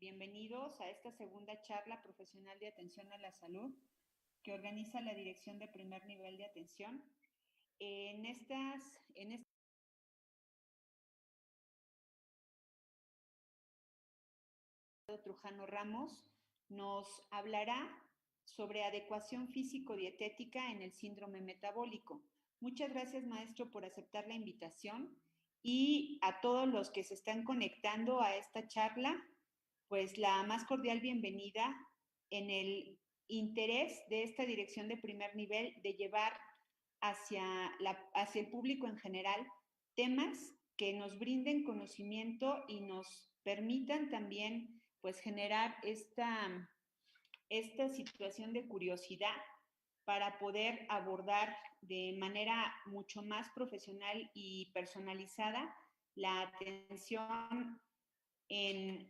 Bienvenidos a esta segunda charla profesional de atención a la salud que organiza la Dirección de Primer Nivel de Atención. En este Trujano Ramos nos hablará sobre adecuación físico-dietética en el síndrome metabólico. Muchas gracias, maestro, por aceptar la invitación y a todos los que se están conectando a esta charla, pues la más cordial bienvenida en el interés de esta dirección de primer nivel de llevar hacia el público en general temas que nos brinden conocimiento y nos permitan también pues generar esta situación de curiosidad para poder abordar de manera mucho más profesional y personalizada la atención en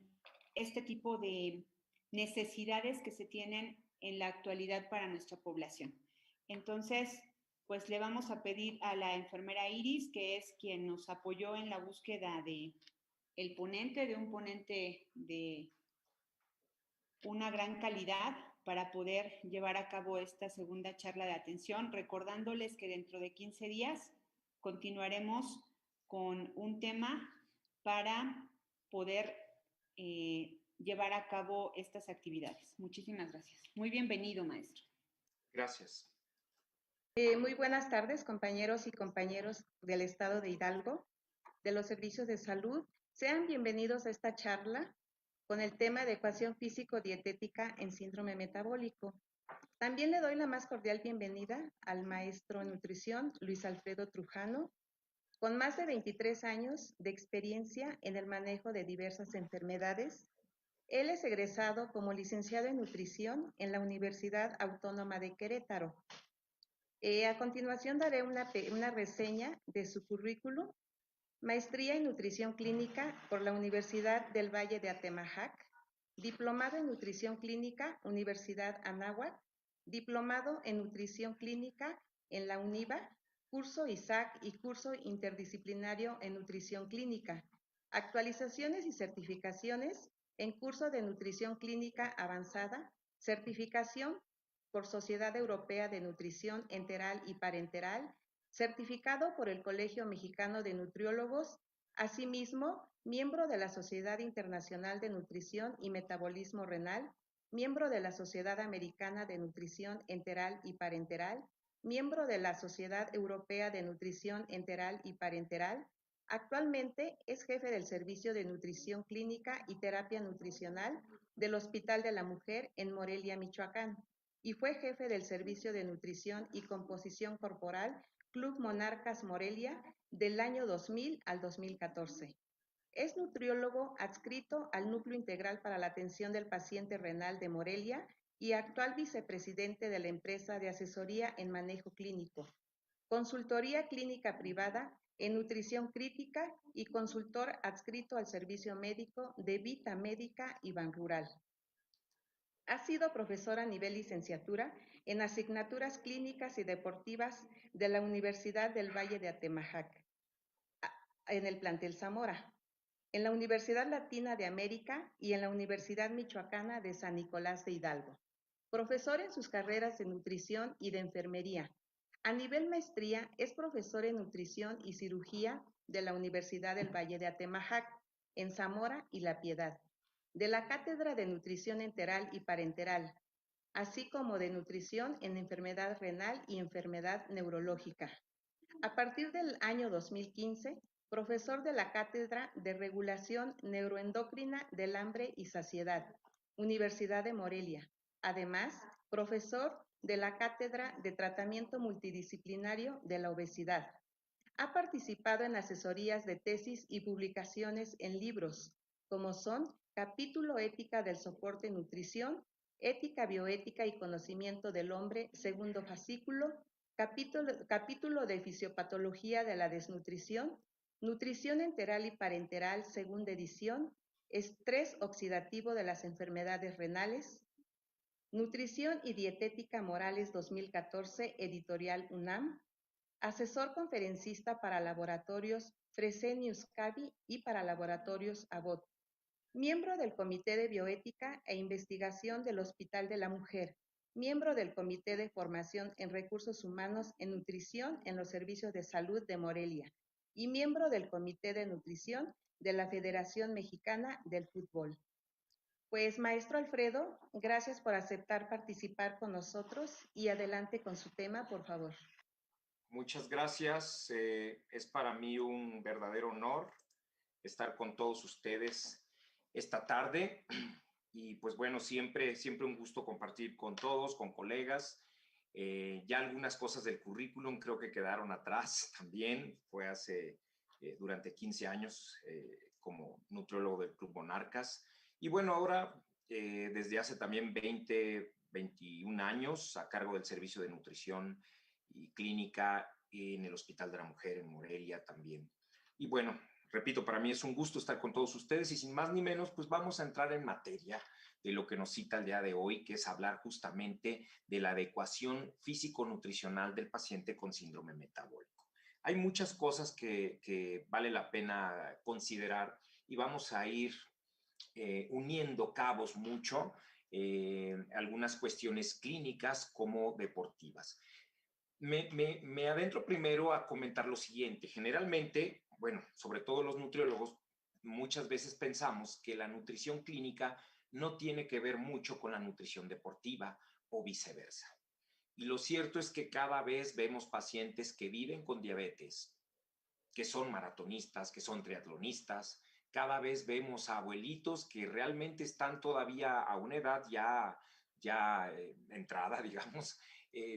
este tipo de necesidades que se tienen en la actualidad para nuestra población. Entonces, pues le vamos a pedir a la enfermera Iris, que es quien nos apoyó en la búsqueda de un ponente de una gran calidad para poder llevar a cabo esta segunda charla de atención, recordándoles que dentro de 15 días continuaremos con un tema para poder llevar a cabo estas actividades. Muchísimas gracias. Muy bienvenido, maestro. Gracias. Muy buenas tardes, compañeros y compañeras del Estado de Hidalgo, de los servicios de salud. Sean bienvenidos a esta charla con el tema adecuación físico-dietética en síndrome metabólico. También le doy la más cordial bienvenida al maestro en nutrición, Luis Alfredo Trujano, con más de 23 años de experiencia en el manejo de diversas enfermedades. Él es egresado como licenciado en nutrición en la Universidad Autónoma de Querétaro. A continuación daré una reseña de su currículum. Maestría en Nutrición Clínica por la Universidad del Valle de Atemajac, Diplomado en Nutrición Clínica, Universidad Anáhuac, Diplomado en Nutrición Clínica en la UNIVA, curso ISAC y curso interdisciplinario en Nutrición Clínica. Actualizaciones y certificaciones en curso de Nutrición Clínica Avanzada, certificación por Sociedad Europea de Nutrición Enteral y Parenteral, certificado por el Colegio Mexicano de Nutriólogos, asimismo, miembro de la Sociedad Internacional de Nutrición y Metabolismo Renal, miembro de la Sociedad Americana de Nutrición Enteral y Parenteral, miembro de la Sociedad Europea de Nutrición Enteral y Parenteral. Actualmente es jefe del Servicio de Nutrición Clínica y Terapia Nutricional del Hospital de la Mujer en Morelia, Michoacán, y fue jefe del Servicio de Nutrición y Composición Corporal Club Monarcas Morelia del año 2000 al 2014. Es nutriólogo adscrito al Núcleo Integral para la Atención del Paciente Renal de Morelia y actual vicepresidente de la empresa de asesoría en manejo clínico, consultoría clínica privada en nutrición crítica y consultor adscrito al servicio médico de Vita Médica y Banrural. Ha sido profesor a nivel licenciatura en asignaturas clínicas y deportivas de la Universidad del Valle de Atemajac, en el plantel Zamora, en la Universidad Latina de América y en la Universidad Michoacana de San Nicolás de Hidalgo. Profesor en sus carreras de nutrición y de enfermería. A nivel maestría es profesor en nutrición y cirugía de la Universidad del Valle de Atemajac, en Zamora y La Piedad, de la Cátedra de Nutrición Enteral y Parenteral, así como de nutrición en enfermedad renal y enfermedad neurológica. A partir del año 2015, profesor de la Cátedra de Regulación Neuroendocrina del Hambre y Saciedad, Universidad de Morelia. Además, profesor de la Cátedra de Tratamiento Multidisciplinario de la Obesidad. Ha participado en asesorías de tesis y publicaciones en libros, como son Capítulo Ética del Soporte Nutrición, Ética, Bioética y Conocimiento del Hombre, segundo fascículo, capítulo de Fisiopatología de la Desnutrición, Nutrición Enteral y Parenteral, segunda edición, Estrés oxidativo de las enfermedades renales, Nutrición y Dietética Morales 2014, editorial UNAM, asesor conferencista para laboratorios Fresenius Kabi y para laboratorios Abbott. miembro del Comité de Bioética e Investigación del Hospital de la Mujer, miembro del Comité de Formación en Recursos Humanos en Nutrición en los Servicios de Salud de Morelia y miembro del Comité de Nutrición de la Federación Mexicana del Fútbol. Pues, maestro Alfredo, gracias por aceptar participar con nosotros y adelante con su tema, por favor. Muchas gracias. Es para mí un verdadero honor estar con todos ustedes esta tarde. Y pues bueno, siempre un gusto compartir con todos, con colegas. Ya algunas cosas del currículum creo que quedaron atrás también. Fue durante 15 años como nutriólogo del Club Monarcas. Y bueno, ahora desde hace también 21 años a cargo del servicio de nutrición y clínica en el Hospital de la Mujer en Morelia también. Y bueno, repito, para mí es un gusto estar con todos ustedes y sin más ni menos, pues vamos a entrar en materia de lo que nos cita el día de hoy, que es hablar justamente de la adecuación físico-nutricional del paciente con síndrome metabólico. Hay muchas cosas que vale la pena considerar y vamos a ir uniendo cabos mucho, algunas cuestiones clínicas como deportivas. Me adentro primero a comentar lo siguiente. Generalmente, bueno, sobre todo los nutriólogos, muchas veces pensamos que la nutrición clínica no tiene que ver mucho con la nutrición deportiva o viceversa. Y lo cierto es que cada vez vemos pacientes que viven con diabetes, que son maratonistas, que son triatlonistas. Cada vez vemos a abuelitos que realmente están todavía a una edad ya entrada, digamos,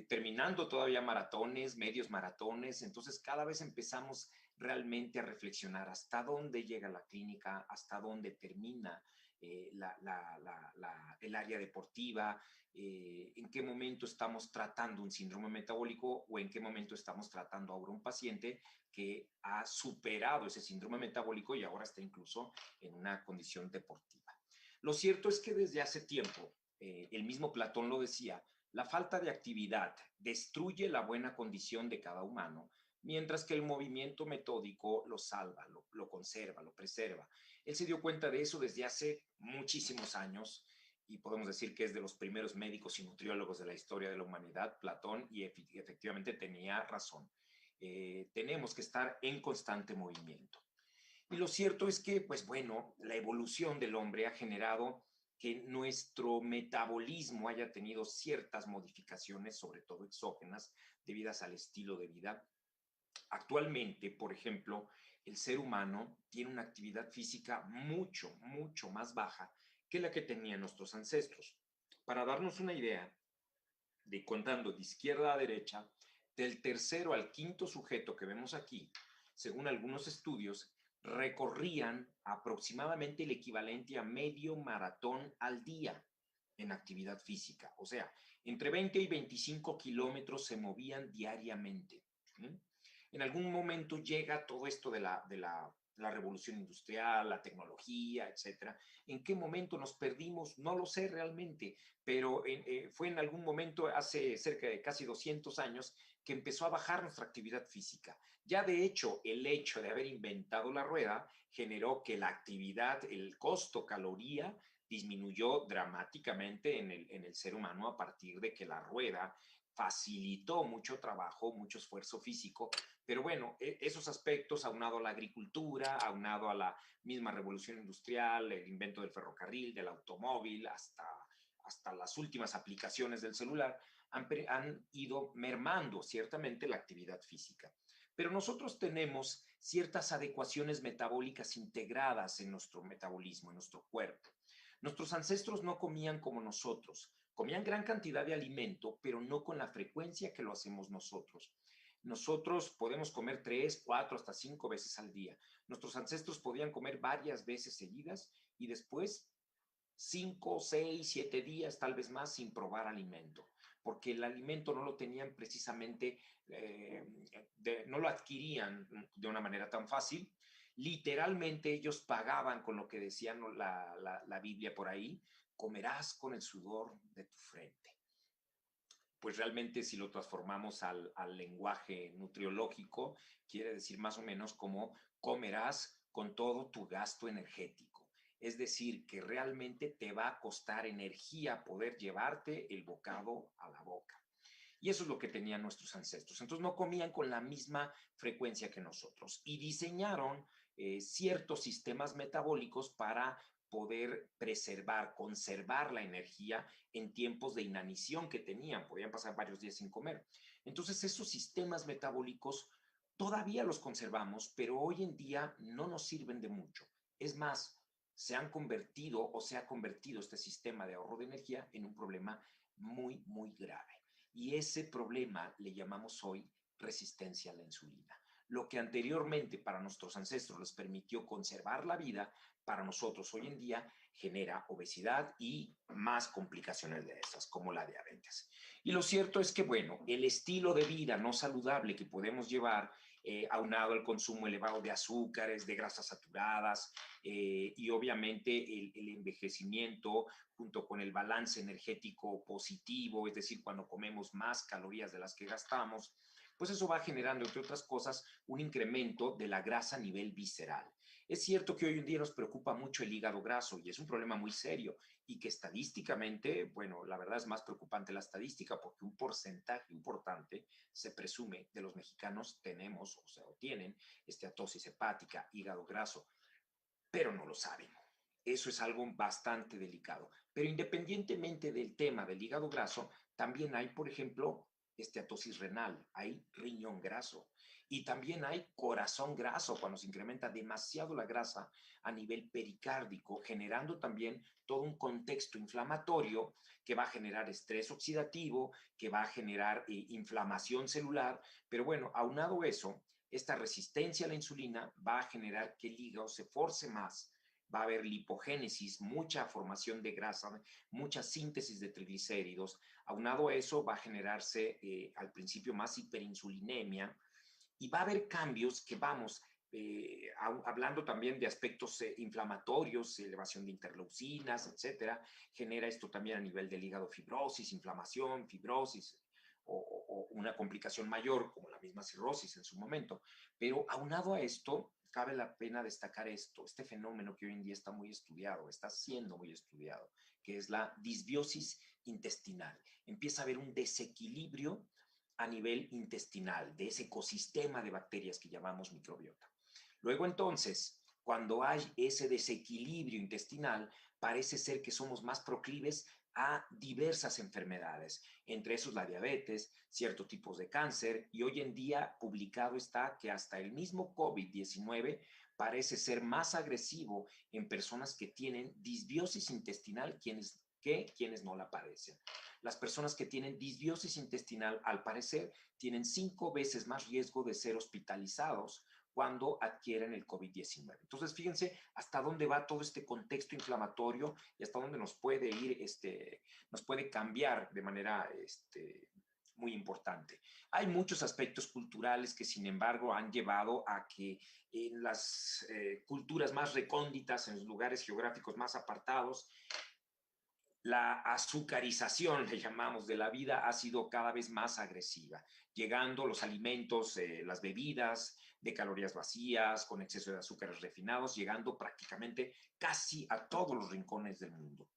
terminando todavía maratones, medios maratones. Entonces, cada vez empezamos realmente a reflexionar hasta dónde llega la clínica, hasta dónde termina el área deportiva, en qué momento estamos tratando un síndrome metabólico o en qué momento estamos tratando ahora un paciente que ha superado ese síndrome metabólico y ahora está incluso en una condición deportiva. Lo cierto es que desde hace tiempo, el mismo Platón lo decía, la falta de actividad destruye la buena condición de cada humano, mientras que el movimiento metódico lo salva, lo conserva, lo preserva. Él se dio cuenta de eso desde hace muchísimos años y podemos decir que es de los primeros médicos y nutriólogos de la historia de la humanidad, Platón, y efectivamente tenía razón. Tenemos que estar en constante movimiento. Y lo cierto es que, pues bueno, la evolución del hombre ha generado que nuestro metabolismo haya tenido ciertas modificaciones, sobre todo exógenas, debidas al estilo de vida. Actualmente, por ejemplo, el ser humano tiene una actividad física mucho más baja que la que tenían nuestros ancestros. Para darnos una idea, de contando de izquierda a derecha, del tercero al quinto sujeto que vemos aquí, según algunos estudios, recorrían aproximadamente el equivalente a medio maratón al día en actividad física. O sea, entre 20 y 25 kilómetros se movían diariamente. En algún momento llega todo esto de la revolución industrial, la tecnología, etcétera. ¿En qué momento nos perdimos? No lo sé realmente, pero fue en algún momento hace cerca de casi 200 años que empezó a bajar nuestra actividad física. Ya de hecho, el hecho de haber inventado la rueda generó que la actividad, el costo caloría, disminuyó dramáticamente en el ser humano a partir de que la rueda facilitó mucho trabajo, mucho esfuerzo físico, pero bueno, esos aspectos, aunado a la agricultura, aunado a la misma revolución industrial, el invento del ferrocarril, del automóvil, hasta las últimas aplicaciones del celular, han ido mermando ciertamente la actividad física. Pero nosotros tenemos ciertas adecuaciones metabólicas integradas en nuestro metabolismo, en nuestro cuerpo. Nuestros ancestros no comían como nosotros, comían gran cantidad de alimento, pero no con la frecuencia que lo hacemos nosotros. Nosotros podemos comer 3, 4, hasta 5 veces al día. Nuestros ancestros podían comer varias veces seguidas y después 5, 6, 7 días, tal vez más, sin probar alimento, porque el alimento no lo tenían precisamente, no lo adquirían de una manera tan fácil. Literalmente ellos pagaban con lo que decían la Biblia por ahí, comerás con el sudor de tu frente. Pues realmente si lo transformamos al lenguaje nutriológico, quiere decir más o menos como comerás con todo tu gasto energético. Es decir, que realmente te va a costar energía poder llevarte el bocado a la boca. Y eso es lo que tenían nuestros ancestros. Entonces no comían con la misma frecuencia que nosotros y diseñaron ciertos sistemas metabólicos para poder preservar, conservar la energía en tiempos de inanición que tenían. Podían pasar varios días sin comer. Entonces esos sistemas metabólicos todavía los conservamos, pero hoy en día no nos sirven de mucho. Es más, se han convertido o se ha convertido este sistema de ahorro de energía en un problema muy, muy grave. Y ese problema le llamamos hoy resistencia a la insulina. Lo que anteriormente para nuestros ancestros les permitió conservar la vida, para nosotros hoy en día genera obesidad y más complicaciones de esas, como la diabetes. Y lo cierto es que, bueno, el estilo de vida no saludable que podemos llevar, aunado al consumo elevado de azúcares, de grasas saturadas y obviamente el envejecimiento junto con el balance energético positivo, es decir, cuando comemos más calorías de las que gastamos, pues eso va generando, entre otras cosas, un incremento de la grasa a nivel visceral. Es cierto que hoy en día nos preocupa mucho el hígado graso y es un problema muy serio y que estadísticamente, bueno, la verdad es más preocupante la estadística porque un porcentaje importante se presume de los mexicanos tenemos, o sea, o tienen esteatosis hepática, hígado graso, pero no lo saben. Eso es algo bastante delicado. Pero independientemente del tema del hígado graso, también hay, por ejemplo, esteatosis renal, hay riñón graso y también hay corazón graso cuando se incrementa demasiado la grasa a nivel pericárdico, generando también todo un contexto inflamatorio que va a generar estrés oxidativo, que va a generar inflamación celular. Pero bueno, aunado eso, esta resistencia a la insulina va a generar que el hígado se force más, va a haber lipogénesis, mucha formación de grasa, mucha síntesis de triglicéridos. Aunado a eso va a generarse al principio más hiperinsulinemia y va a haber cambios que vamos, hablando también de aspectos inflamatorios, elevación de interleucinas, etcétera, genera esto también a nivel del hígado fibrosis, inflamación, fibrosis, o una complicación mayor, como la misma cirrosis en su momento. Pero aunado a esto, cabe la pena destacar este fenómeno que hoy en día está muy estudiado, está siendo muy estudiado, que es la disbiosis intestinal. Empieza a haber un desequilibrio a nivel intestinal de ese ecosistema de bacterias que llamamos microbiota. Luego entonces, cuando hay ese desequilibrio intestinal, parece ser que somos más proclives a diversas enfermedades, entre esos la diabetes, ciertos tipos de cáncer, y hoy en día publicado está que hasta el mismo COVID-19 parece ser más agresivo en personas que tienen disbiosis intestinal que quienes no la padecen. Las personas que tienen disbiosis intestinal, al parecer, tienen 5 veces más riesgo de ser hospitalizados cuando adquieren el COVID-19. Entonces, fíjense hasta dónde va todo este contexto inflamatorio y hasta dónde nos puede ir, nos puede cambiar de manera muy importante. Hay muchos aspectos culturales que, sin embargo, han llevado a que en las culturas más recónditas, en los lugares geográficos más apartados, la azucarización, le llamamos, de la vida ha sido cada vez más agresiva, llegando los alimentos, las bebidas de calorías vacías, con exceso de azúcares refinados, llegando prácticamente casi a todos los rincones del mundo.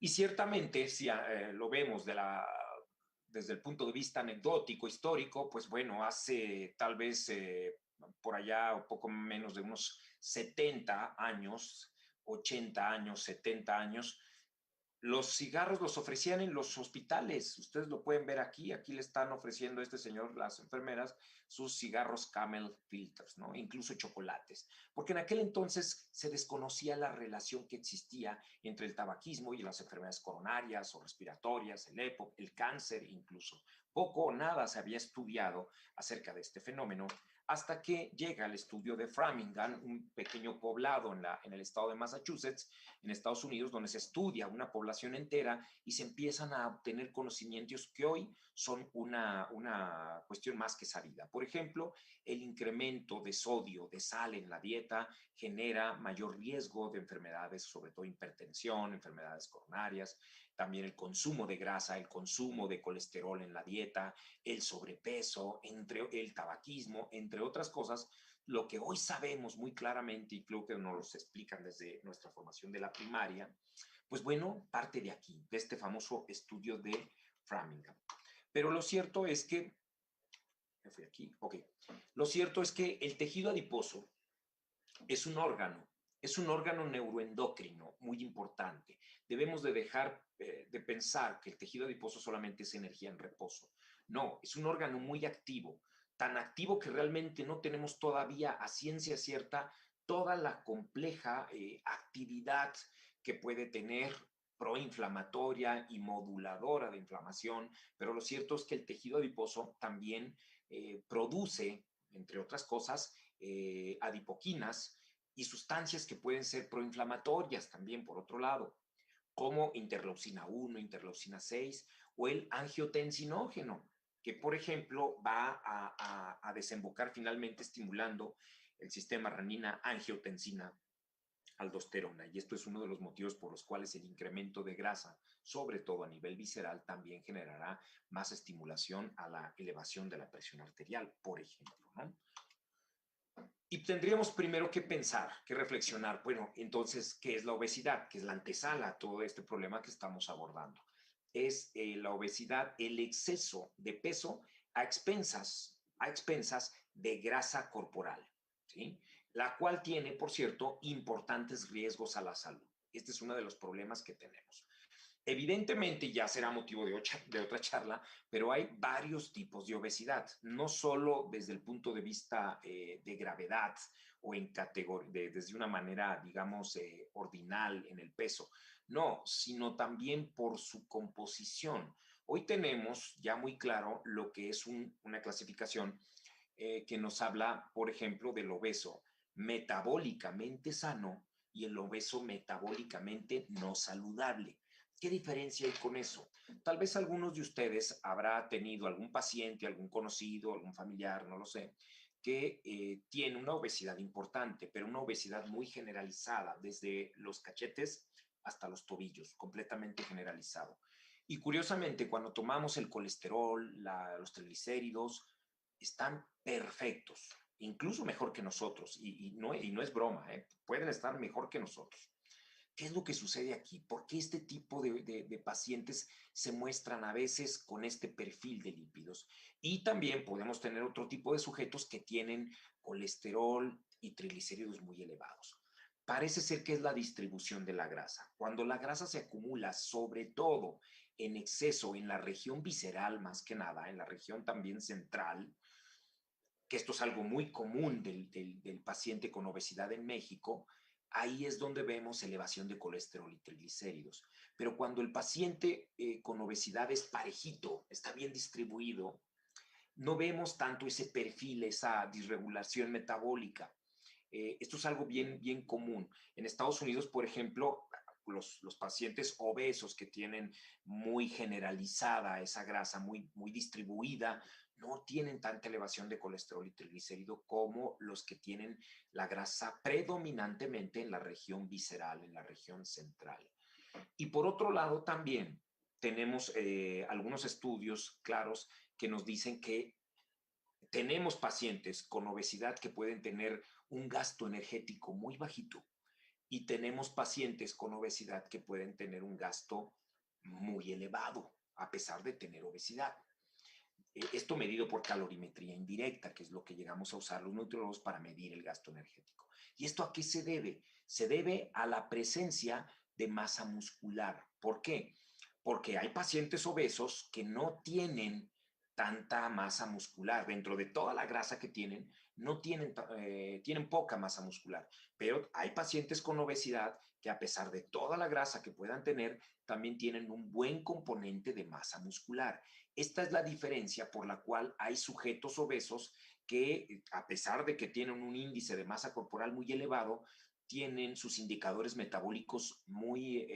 Y ciertamente, si lo vemos desde el punto de vista anecdótico, histórico, pues bueno, hace tal vez por allá un poco menos de unos 70 años, 80 años, 70 años, los cigarros los ofrecían en los hospitales. Ustedes lo pueden ver aquí. Aquí le están ofreciendo a este señor, las enfermeras, sus cigarros Camel Filters, ¿no? Incluso chocolates. Porque en aquel entonces se desconocía la relación que existía entre el tabaquismo y las enfermedades coronarias o respiratorias, el EPOC, el cáncer incluso. Poco o nada se había estudiado acerca de este fenómeno hasta que llega el estudio de Framingham, un pequeño poblado en el estado de Massachusetts, en Estados Unidos, donde se estudia una población entera y se empiezan a obtener conocimientos que hoy son una cuestión más que sabida. Por ejemplo, el incremento de sodio, de sal en la dieta genera mayor riesgo de enfermedades, sobre todo hipertensión, enfermedades coronarias, también el consumo de grasa, el consumo de colesterol en la dieta, el sobrepeso, el tabaquismo, entre otras cosas, Lo que hoy sabemos muy claramente, y creo que nos lo explican desde nuestra formación de la primaria, pues bueno, parte de aquí, de este famoso estudio de Framingham. Pero lo cierto es que, me fui aquí, ok, lo cierto es que el tejido adiposo es un órgano neuroendocrino muy importante. Debemos de dejar de pensar que el tejido adiposo solamente es energía en reposo. No, es un órgano muy activo, tan activo que realmente no tenemos todavía a ciencia cierta toda la compleja actividad que puede tener proinflamatoria y moduladora de inflamación, pero lo cierto es que el tejido adiposo también produce, entre otras cosas, adipoquinas y sustancias que pueden ser proinflamatorias también, por otro lado, como interleucina 1, interleucina 6 o el angiotensinógeno, que por ejemplo va a desembocar finalmente estimulando el sistema renina-angiotensina aldosterona. Y esto es uno de los motivos por los cuales el incremento de grasa, sobre todo a nivel visceral, también generará más estimulación a la elevación de la presión arterial, por ejemplo, ¿no? Y tendríamos primero que pensar, que reflexionar, bueno, entonces, ¿qué es la obesidad? ¿Qué es la antesala a todo este problema que estamos abordando? Es la obesidad, el exceso de peso a expensas de grasa corporal, ¿sí? La cual tiene, por cierto, importantes riesgos a la salud. Este es uno de los problemas que tenemos. Evidentemente ya será motivo de otra charla, pero hay varios tipos de obesidad, no solo desde el punto de vista de gravedad o en desde una manera, digamos, ordinal en el peso, no, sino también por su composición. Hoy tenemos ya muy claro lo que es una clasificación que nos habla, por ejemplo, del obeso metabólicamente sano y el obeso metabólicamente no saludable. ¿Qué diferencia hay con eso? Tal vez algunos de ustedes habrá tenido algún paciente, algún conocido, algún familiar, no lo sé, que tiene una obesidad importante, pero una obesidad muy generalizada, desde los cachetes hasta los tobillos, completamente generalizado. Y curiosamente, cuando tomamos el colesterol, los triglicéridos, están perfectos, incluso mejor que nosotros, y no es broma, pueden estar mejor que nosotros. ¿Qué es lo que sucede aquí? ¿Por qué este tipo de pacientes se muestran a veces con este perfil de lípidos? Y también podemos tener otro tipo de sujetos que tienen colesterol y triglicéridos muy elevados. Parece ser que es la distribución de la grasa. Cuando la grasa se acumula, sobre todo en exceso en la región visceral, más que nada, en la región también central, que esto es algo muy común del paciente con obesidad en México, ahí es donde vemos elevación de colesterol y triglicéridos. Pero cuando el paciente con obesidad es parejito, está bien distribuido, no vemos tanto ese perfil, esa disregulación metabólica. Esto es algo bien común. En Estados Unidos, por ejemplo, los pacientes obesos que tienen muy generalizada esa grasa, muy distribuida, no tienen tanta elevación de colesterol y triglicérido como los que tienen la grasa predominantemente en la región visceral, en la región central. Y por otro lado, también tenemos algunos estudios claros que nos dicen que tenemos pacientes con obesidad que pueden tener un gasto energético muy bajito y tenemos pacientes con obesidad que pueden tener un gasto muy elevado a pesar de tener obesidad. Esto medido por calorimetría indirecta, que es lo que llegamos a usar los nutriólogos para medir el gasto energético. ¿Y esto a qué se debe? Se debe a la presencia de masa muscular. ¿Por qué? Porque hay pacientes obesos que no tienen tanta masa muscular. Dentro de toda la grasa que tienen, no tienen, tienen poca masa muscular. Pero hay pacientes con obesidad que a pesar de toda la grasa que puedan tener, también tienen un buen componente de masa muscular. Esta es la diferencia por la cual hay sujetos obesos que, a pesar de que tienen un índice de masa corporal muy elevado, tienen sus indicadores metabólicos muy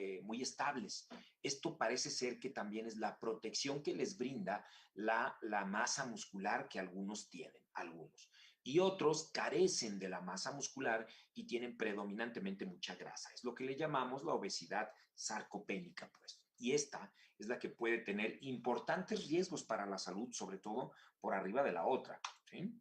estables. Esto parece ser que también es la protección que les brinda la masa muscular que algunos tienen, algunos. Y otros carecen de la masa muscular y tienen predominantemente mucha grasa. Es lo que le llamamos la obesidad sarcopénica, pues. Y esta es la que puede tener importantes riesgos para la salud, sobre todo por arriba de la otra, ¿sí?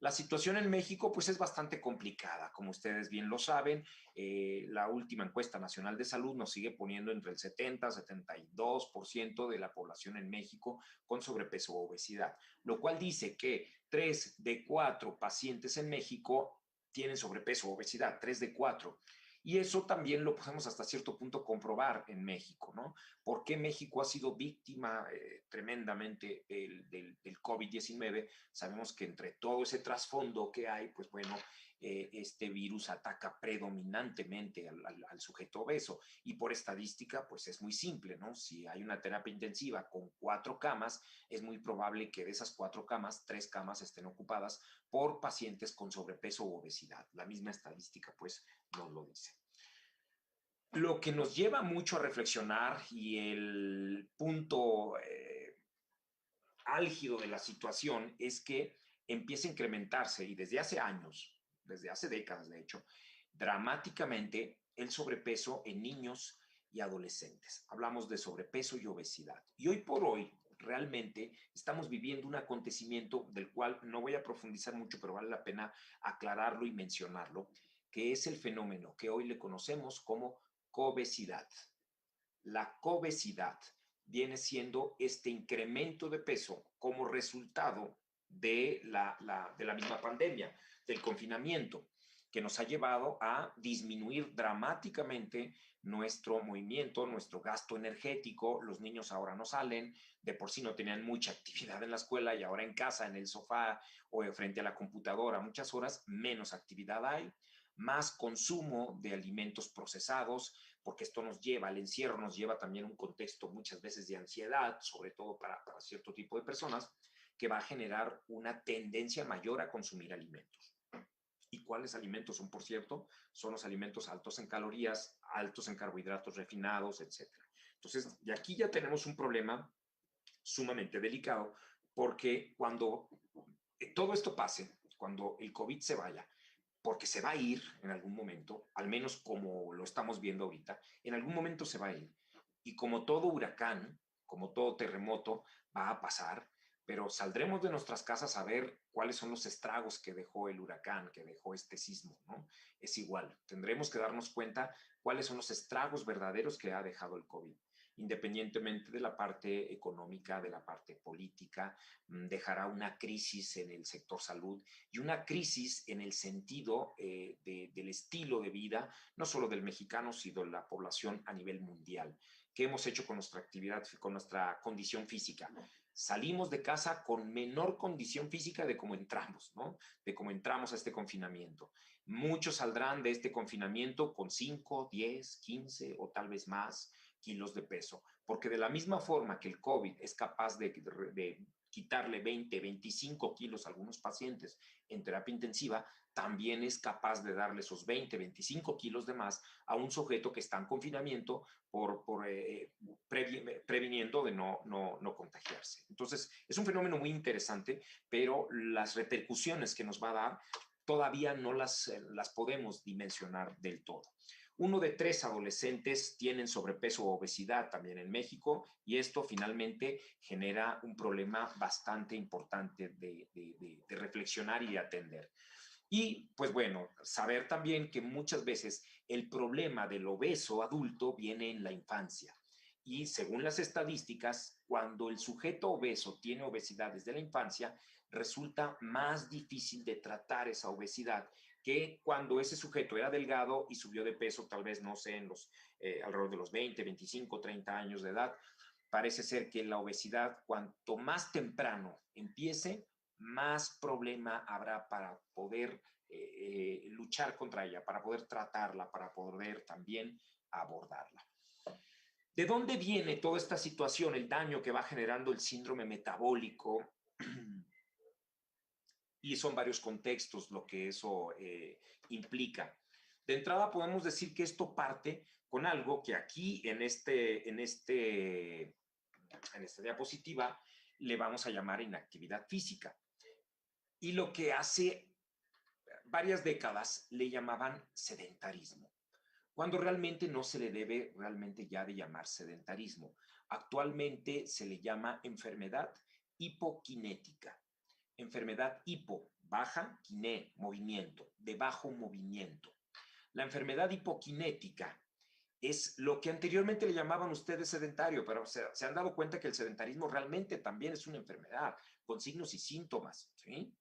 La situación en México pues es bastante complicada, como ustedes bien lo saben. La última encuesta nacional de salud nos sigue poniendo entre el 70 y 72% de la población en México con sobrepeso o obesidad, lo cual dice que 3 de 4 pacientes en México tienen sobrepeso o obesidad, 3 de 4. Y eso también lo podemos hasta cierto punto comprobar en México, ¿no? ¿Por qué México ha sido víctima tremendamente del COVID-19? Sabemos que entre todo ese trasfondo que hay, pues bueno, este virus ataca predominantemente al sujeto obeso. Y por estadística, pues es muy simple, ¿no? Si hay una terapia intensiva con 4 camas, es muy probable que de esas 4 camas, 3 camas estén ocupadas por pacientes con sobrepeso u obesidad. La misma estadística, pues, nos lo dice. Lo que nos lleva mucho a reflexionar y el punto álgido de la situación es que empieza a incrementarse y desde hace años, desde hace décadas de hecho, dramáticamente el sobrepeso en niños y adolescentes. Hablamos de sobrepeso y obesidad. Y hoy por hoy realmente estamos viviendo un acontecimiento del cual no voy a profundizar mucho, pero vale la pena aclararlo y mencionarlo, que es el fenómeno que hoy le conocemos como cobesidad. La cobesidad viene siendo este incremento de peso como resultado de la misma pandemia, del confinamiento, que nos ha llevado a disminuir dramáticamente nuestro movimiento, nuestro gasto energético. Los niños ahora no salen, de por sí no tenían mucha actividad en la escuela y ahora en casa, en el sofá o frente a la computadora, muchas horas menos actividad hay, más consumo de alimentos procesados, porque esto nos lleva, el encierro nos lleva también a un contexto muchas veces de ansiedad, sobre todo para cierto tipo de personas, que va a generar una tendencia mayor a consumir alimentos. ¿Y cuáles alimentos son, por cierto? Son los alimentos altos en calorías, altos en carbohidratos refinados, etc. Entonces, de aquí ya tenemos un problema sumamente delicado, porque cuando todo esto pase, cuando el COVID se vaya, porque se va a ir en algún momento, al menos como lo estamos viendo ahorita, en algún momento se va a ir. Y como todo huracán, como todo terremoto, va a pasar, pero saldremos de nuestras casas a ver cuáles son los estragos que dejó el huracán, que dejó este sismo, ¿no? Es igual, tendremos que darnos cuenta cuáles son los estragos verdaderos que ha dejado el COVID, independientemente de la parte económica, de la parte política. Dejará una crisis en el sector salud y una crisis en el sentido del estilo de vida, no solo del mexicano, sino de la población a nivel mundial. ¿Qué hemos hecho con nuestra actividad, con nuestra condición física? Salimos de casa con menor condición física de cómo entramos, ¿no? De cómo entramos a este confinamiento. Muchos saldrán de este confinamiento con 5, 10, 15 o tal vez más kilos de peso, porque de la misma forma que el COVID es capaz de quitarle 20, 25 kilos a algunos pacientes en terapia intensiva, también es capaz de darle esos 20, 25 kilos de más a un sujeto que está en confinamiento previniendo de no contagiarse. Entonces, es un fenómeno muy interesante, pero las repercusiones que nos va a dar todavía no las podemos dimensionar del todo. 1 de 3 adolescentes tienen sobrepeso o obesidad también en México, y esto finalmente genera un problema bastante importante de reflexionar y de atender. Y pues bueno, saber también que muchas veces el problema del obeso adulto viene en la infancia. Y según las estadísticas, cuando el sujeto obeso tiene obesidad desde la infancia, resulta más difícil de tratar esa obesidad que cuando ese sujeto era delgado y subió de peso, tal vez, no sé, en alrededor de los 20, 25, 30 años de edad. Parece ser que la obesidad, cuanto más temprano empiece, más problema habrá para poder luchar contra ella, para poder tratarla, para poder también abordarla. ¿De dónde viene toda esta situación, el daño que va generando el síndrome metabólico? Y son varios contextos lo que eso implica. De entrada podemos decir que esto parte con algo que aquí en esta diapositiva le vamos a llamar inactividad física. Y lo que hace varias décadas le llamaban sedentarismo, cuando realmente no se le debe realmente ya de llamar sedentarismo. Actualmente se le llama enfermedad hipokinética. Enfermedad hipo baja, kiné, movimiento, de bajo movimiento. La enfermedad hipokinética es lo que anteriormente le llamaban ustedes sedentario, pero se han dado cuenta que el sedentarismo realmente también es una enfermedad con signos y síntomas, ¿sí?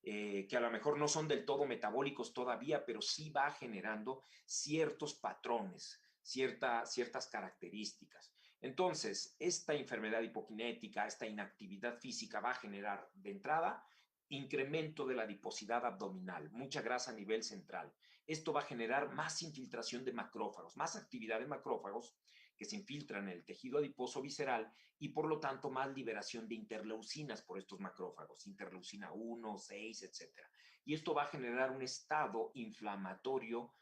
Que a lo mejor no son del todo metabólicos todavía, pero sí va generando ciertos patrones, ciertas características. Entonces, esta enfermedad hipokinética, esta inactividad física va a generar de entrada incremento de la adiposidad abdominal, mucha grasa a nivel central. Esto va a generar más infiltración de macrófagos, más actividad de macrófagos que se infiltran en el tejido adiposo visceral y por lo tanto más liberación de interleucinas por estos macrófagos, interleucina 1, 6, etc. Y esto va a generar un estado inflamatorio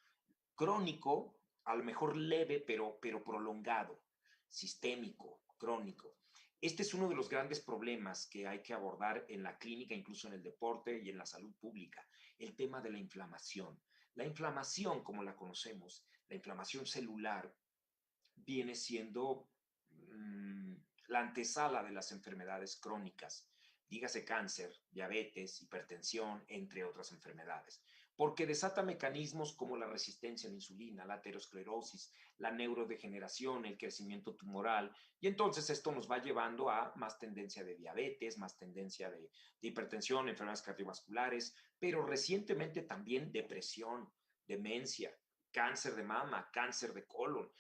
crónico, a lo mejor leve, pero prolongado, sistémico, crónico. Este es uno de los grandes problemas que hay que abordar en la clínica, incluso en el deporte y en la salud pública, el tema de la inflamación. La inflamación, como la conocemos, la inflamación celular, viene siendo la antesala de las enfermedades crónicas, dígase cáncer, diabetes, hipertensión, entre otras enfermedades, porque desata mecanismos como la resistencia a la insulina, la aterosclerosis, la neurodegeneración, el crecimiento tumoral, y entonces esto nos va llevando a más tendencia de diabetes, más tendencia de hipertensión, enfermedades cardiovasculares, pero recientemente también depresión, demencia, cáncer de mama, cáncer de colon,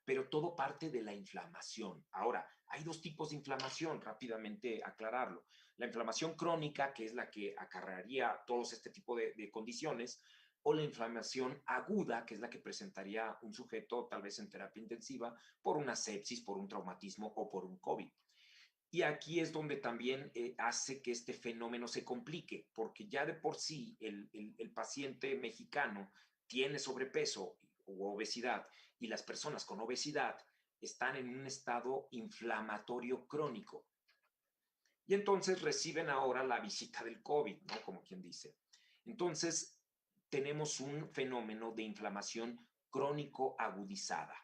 pero todo parte de la inflamación. Ahora, hay dos tipos de inflamación, rápidamente aclararlo. La inflamación crónica, que es la que acarrearía todos este tipo de condiciones, o la inflamación aguda, que es la que presentaría un sujeto tal vez en terapia intensiva por una sepsis, por un traumatismo o por un COVID. Y aquí es donde también hace que este fenómeno se complique, porque ya de por sí el paciente mexicano tiene sobrepeso u obesidad y las personas con obesidad están en un estado inflamatorio crónico. Y entonces reciben ahora la visita del COVID, ¿no? Como quien dice. Entonces tenemos un fenómeno de inflamación crónico agudizada.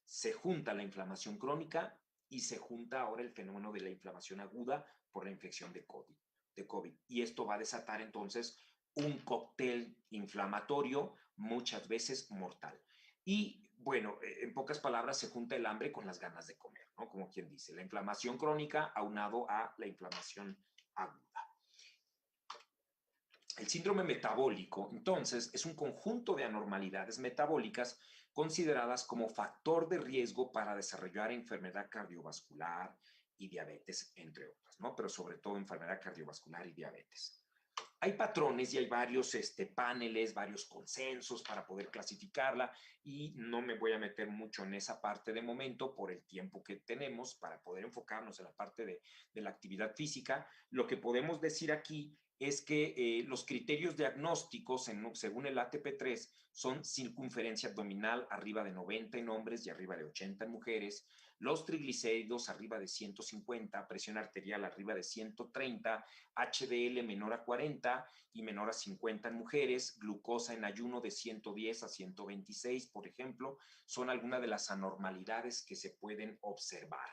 Se junta la inflamación crónica y se junta ahora el fenómeno de la inflamación aguda por la infección de COVID. Y esto va a desatar entonces un cóctel inflamatorio muchas veces mortal. Y bueno, en pocas palabras, se junta el hambre con las ganas de comer, ¿no? Como quien dice, la inflamación crónica aunado a la inflamación aguda. El síndrome metabólico, entonces, es un conjunto de anormalidades metabólicas consideradas como factor de riesgo para desarrollar enfermedad cardiovascular y diabetes, entre otras, ¿no? Pero sobre todo enfermedad cardiovascular y diabetes. Hay patrones y hay varios paneles, varios consensos para poder clasificarla y no me voy a meter mucho en esa parte de momento por el tiempo que tenemos para poder enfocarnos en la parte de la actividad física. Lo que podemos decir aquí es que los criterios diagnósticos, según el ATP3, son circunferencia abdominal arriba de 90 en hombres y arriba de 80 en mujeres, los triglicéridos arriba de 150, presión arterial arriba de 130, HDL menor a 40 y menor a 50 en mujeres, glucosa en ayuno de 110 a 126, por ejemplo, son algunas de las anormalidades que se pueden observar.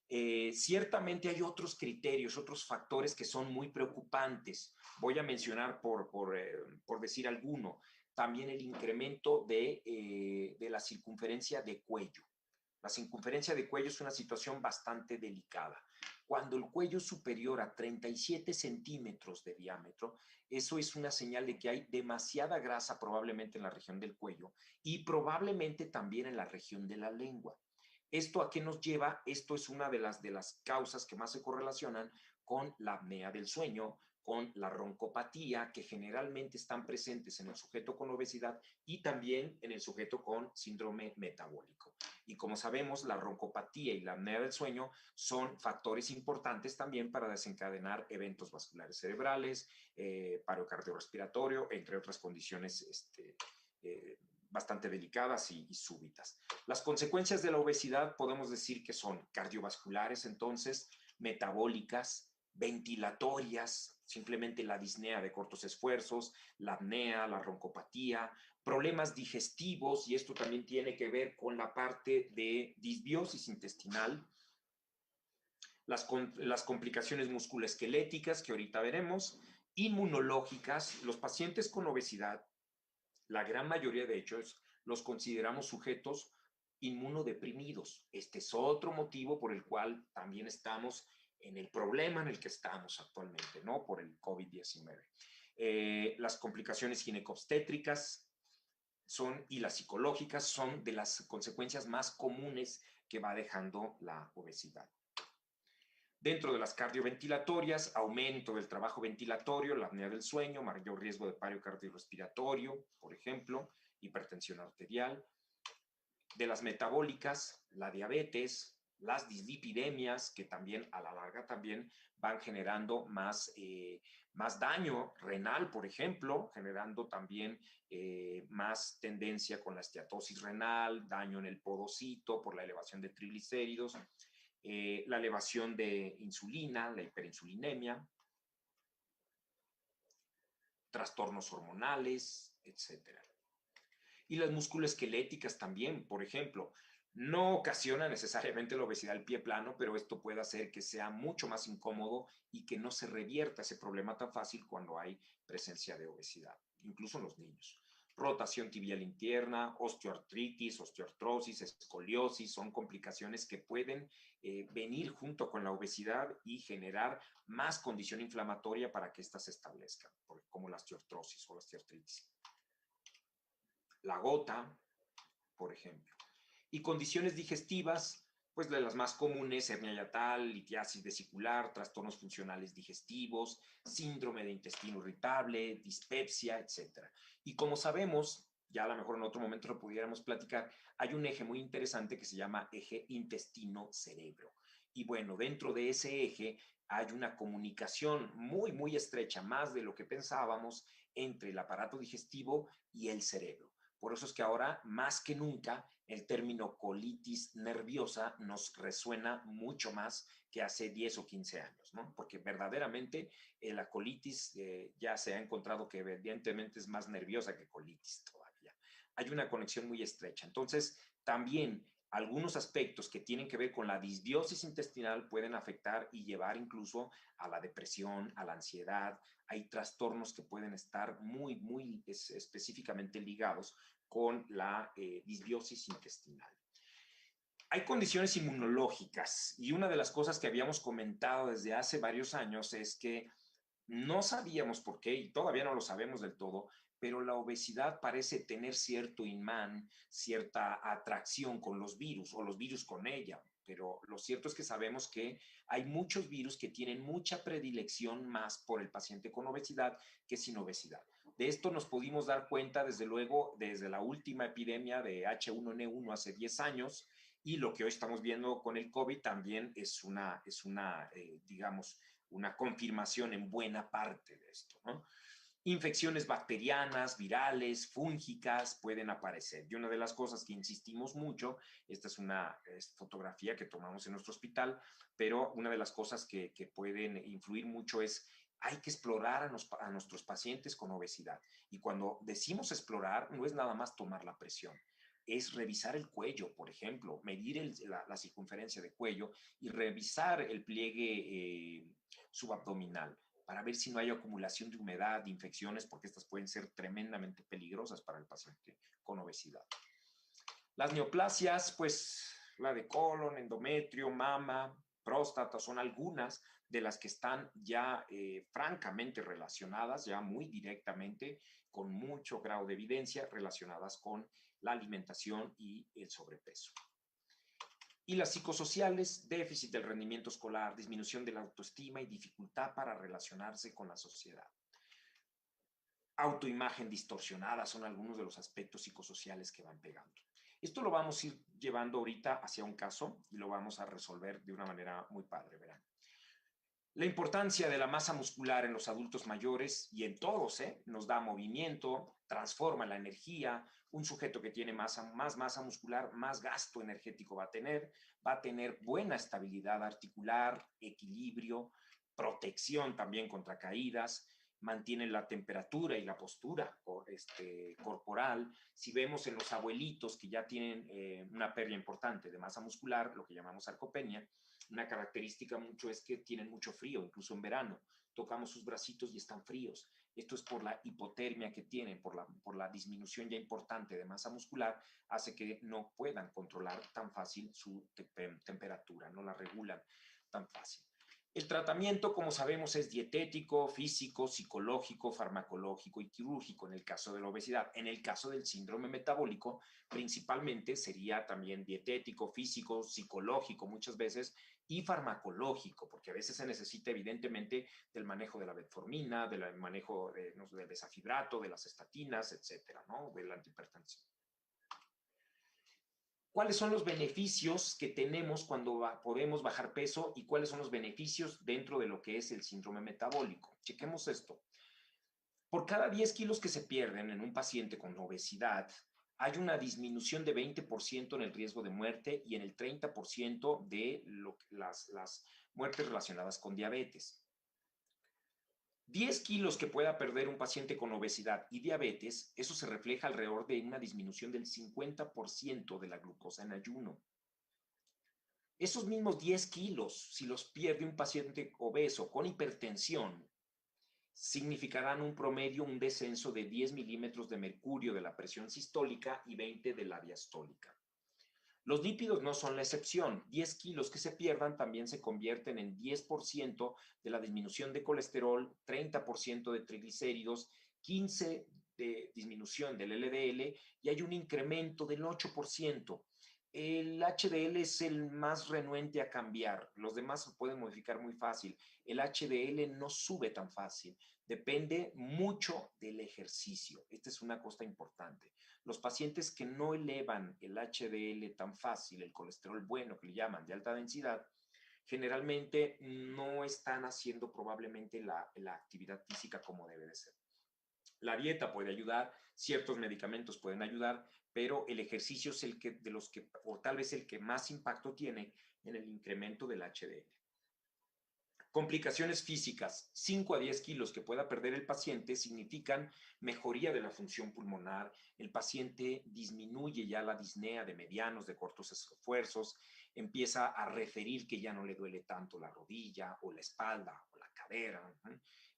Ciertamente hay otros criterios, otros factores que son muy preocupantes. Voy a mencionar por decir alguno. También el incremento de la circunferencia de cuello. La circunferencia de cuello es una situación bastante delicada. Cuando el cuello es superior a 37 centímetros de diámetro, eso es una señal de que hay demasiada grasa probablemente en la región del cuello y probablemente también en la región de la lengua. ¿Esto a qué nos lleva? Esto es una de las causas que más se correlacionan con la apnea del sueño, con la roncopatía, que generalmente están presentes en el sujeto con obesidad y también en el sujeto con síndrome metabólico. Y como sabemos, la roncopatía y la apnea del sueño son factores importantes también para desencadenar eventos vasculares cerebrales, paro cardiorrespiratorio, entre otras condiciones bastante delicadas y súbitas. Las consecuencias de la obesidad podemos decir que son cardiovasculares, entonces, metabólicas, ventilatorias, simplemente la disnea de cortos esfuerzos, la apnea, la roncopatía, problemas digestivos, y esto también tiene que ver con la parte de disbiosis intestinal, las complicaciones musculoesqueléticas que ahorita veremos, inmunológicas. Los pacientes con obesidad, la gran mayoría de ellos, los consideramos sujetos inmunodeprimidos. Este es otro motivo por el cual también estamos en el problema en el que estamos actualmente, ¿no? Por el COVID-19. Las complicaciones ginecobstétricas y las psicológicas son de las consecuencias más comunes que va dejando la obesidad. Dentro de las cardioventilatorias, aumento del trabajo ventilatorio, la apnea del sueño, mayor riesgo de paro cardiorrespiratorio, por ejemplo, hipertensión arterial. De las metabólicas, la diabetes, las dislipidemias, que también a la larga también van generando más daño renal, por ejemplo, generando también más tendencia con la esteatosis renal, daño en el podocito por la elevación de triglicéridos, la elevación de insulina, la hiperinsulinemia, trastornos hormonales, etcétera. Y las musculoesqueléticas también, por ejemplo, no ocasiona necesariamente la obesidad del pie plano, pero esto puede hacer que sea mucho más incómodo y que no se revierta ese problema tan fácil cuando hay presencia de obesidad, incluso en los niños. Rotación tibial interna, osteoartritis, osteoartrosis, escoliosis, son complicaciones que pueden venir junto con la obesidad y generar más condición inflamatoria para que éstas se establezcan, como la osteoartrosis o la osteoartritis. La gota, por ejemplo. Y condiciones digestivas, pues de las más comunes, hernia hiatal, litiasis vesicular, trastornos funcionales digestivos, síndrome de intestino irritable, dispepsia, etc. Y como sabemos, ya a lo mejor en otro momento lo pudiéramos platicar, hay un eje muy interesante que se llama eje intestino-cerebro. Y bueno, dentro de ese eje hay una comunicación muy, muy estrecha, más de lo que pensábamos, entre el aparato digestivo y el cerebro. Por eso es que ahora, más que nunca, el término colitis nerviosa nos resuena mucho más que hace 10 o 15 años, ¿no? Porque verdaderamente la colitis ya se ha encontrado que evidentemente es más nerviosa que colitis todavía. Hay una conexión muy estrecha. Entonces, también algunos aspectos que tienen que ver con la disbiosis intestinal pueden afectar y llevar incluso a la depresión, a la ansiedad. Hay trastornos que pueden estar muy, muy específicamente ligados con la disbiosis intestinal. Hay condiciones inmunológicas y una de las cosas que habíamos comentado desde hace varios años es que no sabíamos por qué y todavía no lo sabemos del todo, pero la obesidad parece tener cierto imán, cierta atracción con los virus o los virus con ella. Pero lo cierto es que sabemos que hay muchos virus que tienen mucha predilección más por el paciente con obesidad que sin obesidad. De esto nos pudimos dar cuenta, desde luego, desde la última epidemia de H1N1 hace 10 años, y lo que hoy estamos viendo con el COVID también es digamos, una confirmación en buena parte de esto, ¿no? Infecciones bacterianas, virales, fúngicas pueden aparecer. Y una de las cosas que insistimos mucho, esta es una fotografía que tomamos en nuestro hospital, pero una de las cosas que pueden influir mucho es hay que explorar a nuestros pacientes con obesidad. Y cuando decimos explorar, no es nada más tomar la presión, es revisar el cuello, por ejemplo, medir la circunferencia de cuello y revisar el pliegue subabdominal para ver si no hay acumulación de humedad, de infecciones, porque estas pueden ser tremendamente peligrosas para el paciente con obesidad. Las neoplasias, pues la de colon, endometrio, mama, próstata, son algunas de las que están ya francamente relacionadas, ya muy directamente, con mucho grado de evidencia, relacionadas con la alimentación y el sobrepeso. Y las psicosociales, déficit del rendimiento escolar, disminución de la autoestima y dificultad para relacionarse con la sociedad. Autoimagen distorsionada son algunos de los aspectos psicosociales que van pegando. Esto lo vamos a ir llevando ahorita hacia un caso y lo vamos a resolver de una manera muy padre, verán. La importancia de la masa muscular en los adultos mayores y en todos, nos da movimiento, transforma la energía. Un sujeto que tiene más masa muscular, más gasto energético va a tener buena estabilidad articular, equilibrio, protección también contra caídas. mantienen la temperatura y la postura corporal. Si vemos en los abuelitos que ya tienen una pérdida importante de masa muscular, lo que llamamos sarcopenia, una característica mucho es que tienen mucho frío, incluso en verano. Tocamos sus bracitos y están fríos. Esto es por la hipotermia que tienen, por la disminución ya importante de masa muscular, hace que no puedan controlar tan fácil su temperatura, no la regulan tan fácil. El tratamiento, como sabemos, es dietético, físico, psicológico, farmacológico y quirúrgico en el caso de la obesidad. En el caso del síndrome metabólico, principalmente sería también dietético, físico, psicológico muchas veces y farmacológico, porque a veces se necesita evidentemente del manejo de la metformina, del manejo del desafibrato, de las estatinas, etcétera, ¿no? De la antihipertensión. ¿Cuáles son los beneficios que tenemos cuando podemos bajar peso y cuáles son los beneficios dentro de lo que es el síndrome metabólico? Chequemos esto. Por cada 10 kilos que se pierden en un paciente con obesidad, hay una disminución de 20% en el riesgo de muerte y en el 30% de las muertes relacionadas con diabetes. 10 kilos que pueda perder un paciente con obesidad y diabetes, eso se refleja alrededor de una disminución del 50% de la glucosa en ayuno. Esos mismos 10 kilos, si los pierde un paciente obeso con hipertensión, significarán un promedio, un descenso de 10 milímetros de mercurio de la presión sistólica y 20 de la diastólica. Los lípidos no son la excepción. 10 kilos que se pierdan también se convierten en 10% de la disminución de colesterol, 30% de triglicéridos, 15% de disminución del LDL y hay un incremento del 8%. El HDL es el más renuente a cambiar. Los demás se pueden modificar muy fácil. El HDL no sube tan fácil. Depende mucho del ejercicio. Esta es una cosa importante. Los pacientes que no elevan el HDL tan fácil, el colesterol bueno que le llaman de alta densidad, generalmente no están haciendo probablemente la actividad física como debe de ser. La dieta puede ayudar, ciertos medicamentos pueden ayudar, pero el ejercicio es o tal vez el que más impacto tiene en el incremento del HDL. Complicaciones físicas, 5 a 10 kilos que pueda perder el paciente significan mejoría de la función pulmonar, el paciente disminuye ya la disnea de medianos, de cortos esfuerzos, empieza a referir que ya no le duele tanto la rodilla o la espalda o la cadera.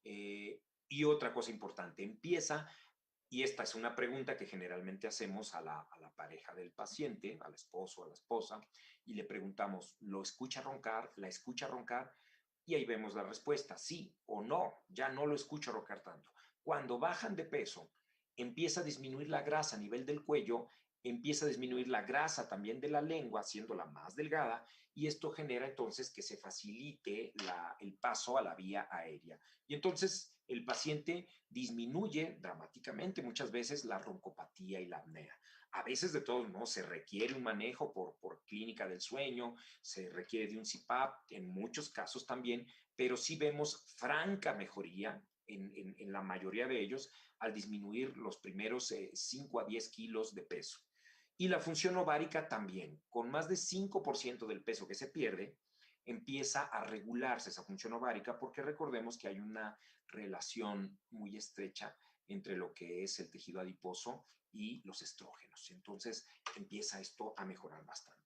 Y otra cosa importante, empieza, y esta es una pregunta que generalmente hacemos a la pareja del paciente, al esposo o a la esposa, y le preguntamos, ¿lo escucha roncar? ¿La escucha roncar? Y ahí vemos la respuesta, sí o no, ya no lo escucho roncar tanto. Cuando bajan de peso, empieza a disminuir la grasa a nivel del cuello, empieza a disminuir la grasa también de la lengua, haciéndola más delgada, y esto genera entonces que se facilite el paso a la vía aérea. Y entonces el paciente disminuye dramáticamente muchas veces la roncopatía y la apnea. A veces, de todos modos, se requiere un manejo por clínica del sueño, se requiere de un CPAP, en muchos casos también, pero sí vemos franca mejoría en la mayoría de ellos al disminuir los primeros 5 a 10 kilos de peso. Y la función ovárica también, con más de 5% del peso que se pierde, empieza a regularse esa función ovárica porque recordemos que hay una relación muy estrecha entre lo que es el tejido adiposo y los estrógenos. Entonces empieza esto a mejorar bastante.